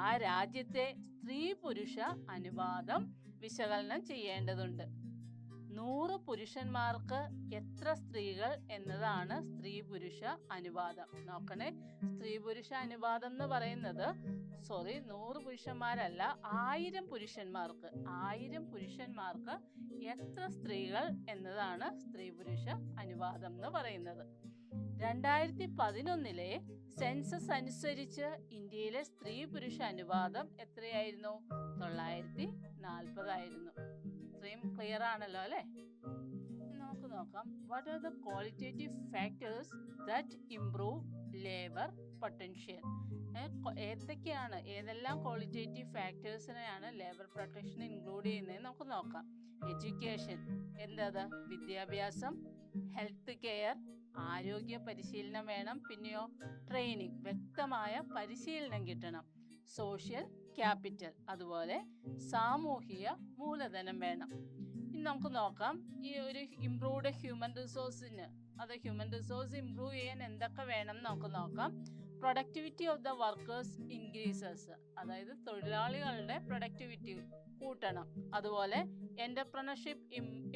ആ രാജ്യത്തെ സ്ത്രീ പുരുഷ അനുപാതം വിശകലനം ചെയ്യേണ്ടതുണ്ട്. 100 പുരുഷന്മാർക്ക് എത്ര സ്ത്രീകൾ എന്നതാണ് സ്ത്രീ പുരുഷ അനുപാതം. നോക്കണേ, സ്ത്രീ പുരുഷ അനുപാതം എന്ന് പറയുന്നത് 100 പുരുഷന്മാരല്ല, 1000 പുരുഷന്മാർക്ക് 1000 പുരുഷന്മാർക്ക് എത്ര സ്ത്രീകൾ എന്നതാണ് സ്ത്രീ പുരുഷ അനുപാതം എന്ന് പറയുന്നത്. 2011 സെൻസസ് അനുസരിച്ച് ഇന്ത്യയിലെ സ്ത്രീ പുരുഷ അനുപാതം എത്രയായിരുന്നു? 940 ആയിരുന്നു. ഇത്രയും ക്ലിയർ ആണല്ലോ അല്ലേ? നമുക്ക് നോക്കാം, what are the qualitative factors that improve labour potential. ഏതെല്ലാം ക്വാളിറ്റേറ്റീവ് ഫാക്ടേഴ്സിനെയാണ് ലേബർ പ്രൊട്ടക്ഷൻ ഇൻക്ലൂഡ് ചെയ്യുന്നത് നമുക്ക് നോക്കാം. എഡ്യൂക്കേഷൻ, എന്താ? വിദ്യാഭ്യാസം. ഹെൽത്ത് കെയർ, ആരോഗ്യ പരിശീലനം വേണം. പിന്നെയോ ട്രെയിനിങ്, വ്യക്തമായ പരിശീലനം കിട്ടണം. സോഷ്യൽ ക്യാപിറ്റൽ, അതുപോലെ സാമൂഹിക മൂലധനം വേണം. ഇനി നമുക്ക് നോക്കാം, ഈ ഒരു ഇംപ്രൂവ്ഡ് ഹ്യൂമൻ റിസോഴ്സിന്, ഹ്യൂമൻ റിസോഴ്സ് ഇംപ്രൂവ് ചെയ്യാൻ എന്തൊക്കെ വേണം നമുക്ക് നോക്കാം. Productivity of the workers increases, അതായത് തൊഴിലാളികളുടെ പ്രൊഡക്ടിവിറ്റി കൂട്ടണം. അതുപോലെ എൻ്റർപ്രണർഷിപ്പ്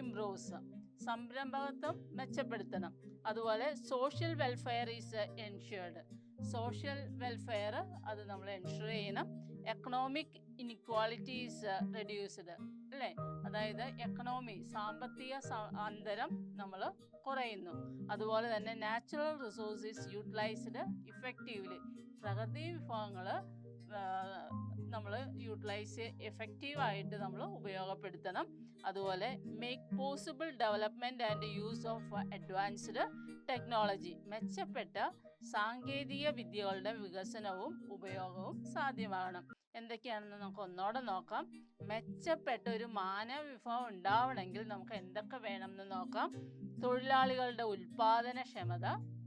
ഇംപ്രൂവ്സ്, സംരംഭകത്വം മെച്ചപ്പെടുത്തണം. അതുപോലെ social welfare is ensured, social welfare അത് നമ്മൾ എൻഷുർ ചെയ്യണം. എക്കണോമിക് ഇനിക്വാളിറ്റീസ് റെഡ്യൂസ്ഡ് അല്ലേ, അതായത് സാമ്പത്തിക അന്തരം നമ്മൾ കുറയുന്നു. അതുപോലെ തന്നെ നാച്ചുറൽ റിസോഴ്സസ് യൂട്ടിലൈസ്ഡ് ഇഫക്റ്റീവ്ലി, പ്രകൃതി വിഭവങ്ങൾ നമ്മൾ എഫക്റ്റീവായിട്ട് നമ്മൾ ഉപയോഗപ്പെടുത്തണം. അതുപോലെ make possible development and use of advanced technology, മെച്ചപ്പെട്ട സാങ്കേതിക വിദ്യകളുടെ വികസനവും ഉപയോഗവും സാധ്യമാകണം. എന്തൊക്കെയാണെന്ന് നമുക്ക് ഒന്നോടെ നോക്കാം. മെച്ചപ്പെട്ട ഒരു മാനവ വിഭവം ഉണ്ടാവണമെങ്കിൽ നമുക്ക് എന്തൊക്കെ വേണമെന്ന് നോക്കാം. തൊഴിലാളികളുടെ ഉൽപാദനക്ഷമത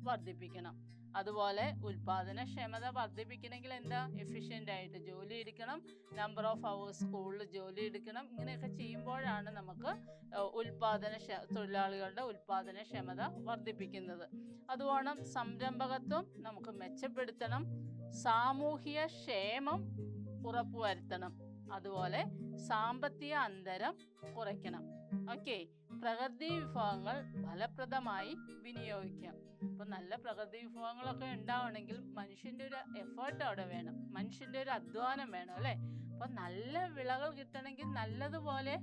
വർദ്ധിപ്പിക്കണം. അതുപോലെ ഉൽപാദനക്ഷമത വർദ്ധിപ്പിക്കണമെങ്കിൽ എന്താ, എഫിഷ്യൻ്റ് ആയിട്ട് ജോലി എടുക്കണം, നമ്പർ ഓഫ് അവേഴ്സ് സ്കൂളിൽ ജോലി എടുക്കണം. ഇങ്ങനെയൊക്കെ ചെയ്യുമ്പോഴാണ് നമുക്ക് തൊഴിലാളികളുടെ ഉൽപാദനക്ഷമത വർദ്ധിപ്പിക്കുന്നത്. അതുപോലെ സംരംഭകത്വം നമുക്ക് മെച്ചപ്പെടുത്തണം, സാമൂഹിക ക്ഷേമം ഉറപ്പുവരുത്തണം, അതുപോലെ സാമ്പത്തിക അന്തരം കുറയ്ക്കണം. ഓക്കെ, പ്രകൃതി വിഭവങ്ങൾ ഫലപ്രദമായി വിനിയോഗിക്കാം. അപ്പോൾ നല്ല പ്രകൃതി വിഭവങ്ങളൊക്കെ ഉണ്ടാവണമെങ്കിൽ മനുഷ്യൻ്റെ ഒരു എഫേർട്ട് അവിടെ വേണം, മനുഷ്യൻ്റെ ഒരു അധ്വാനം വേണം അല്ലേ. അപ്പോൾ നല്ല വിളകൾ കിട്ടണമെങ്കിൽ നല്ലതുപോലെ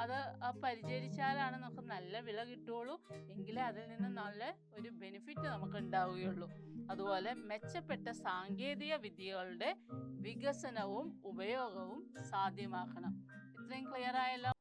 അത് പരിചരിച്ചാലാണ് നമുക്ക് നല്ല വിള കിട്ടുകയുള്ളൂ, എങ്കിലേ അതിൽ നിന്ന് നല്ല ഒരു ബെനിഫിറ്റ് നമുക്ക് ഉണ്ടാവുകയുള്ളൂ. അതുപോലെ മെച്ചപ്പെട്ട സാങ്കേതിക വിദ്യകളുടെ വികസനവും ഉപയോഗവും സാധ്യമാക്കണം. ഇത്രയും ക്ലിയർ ആയല്ലോ.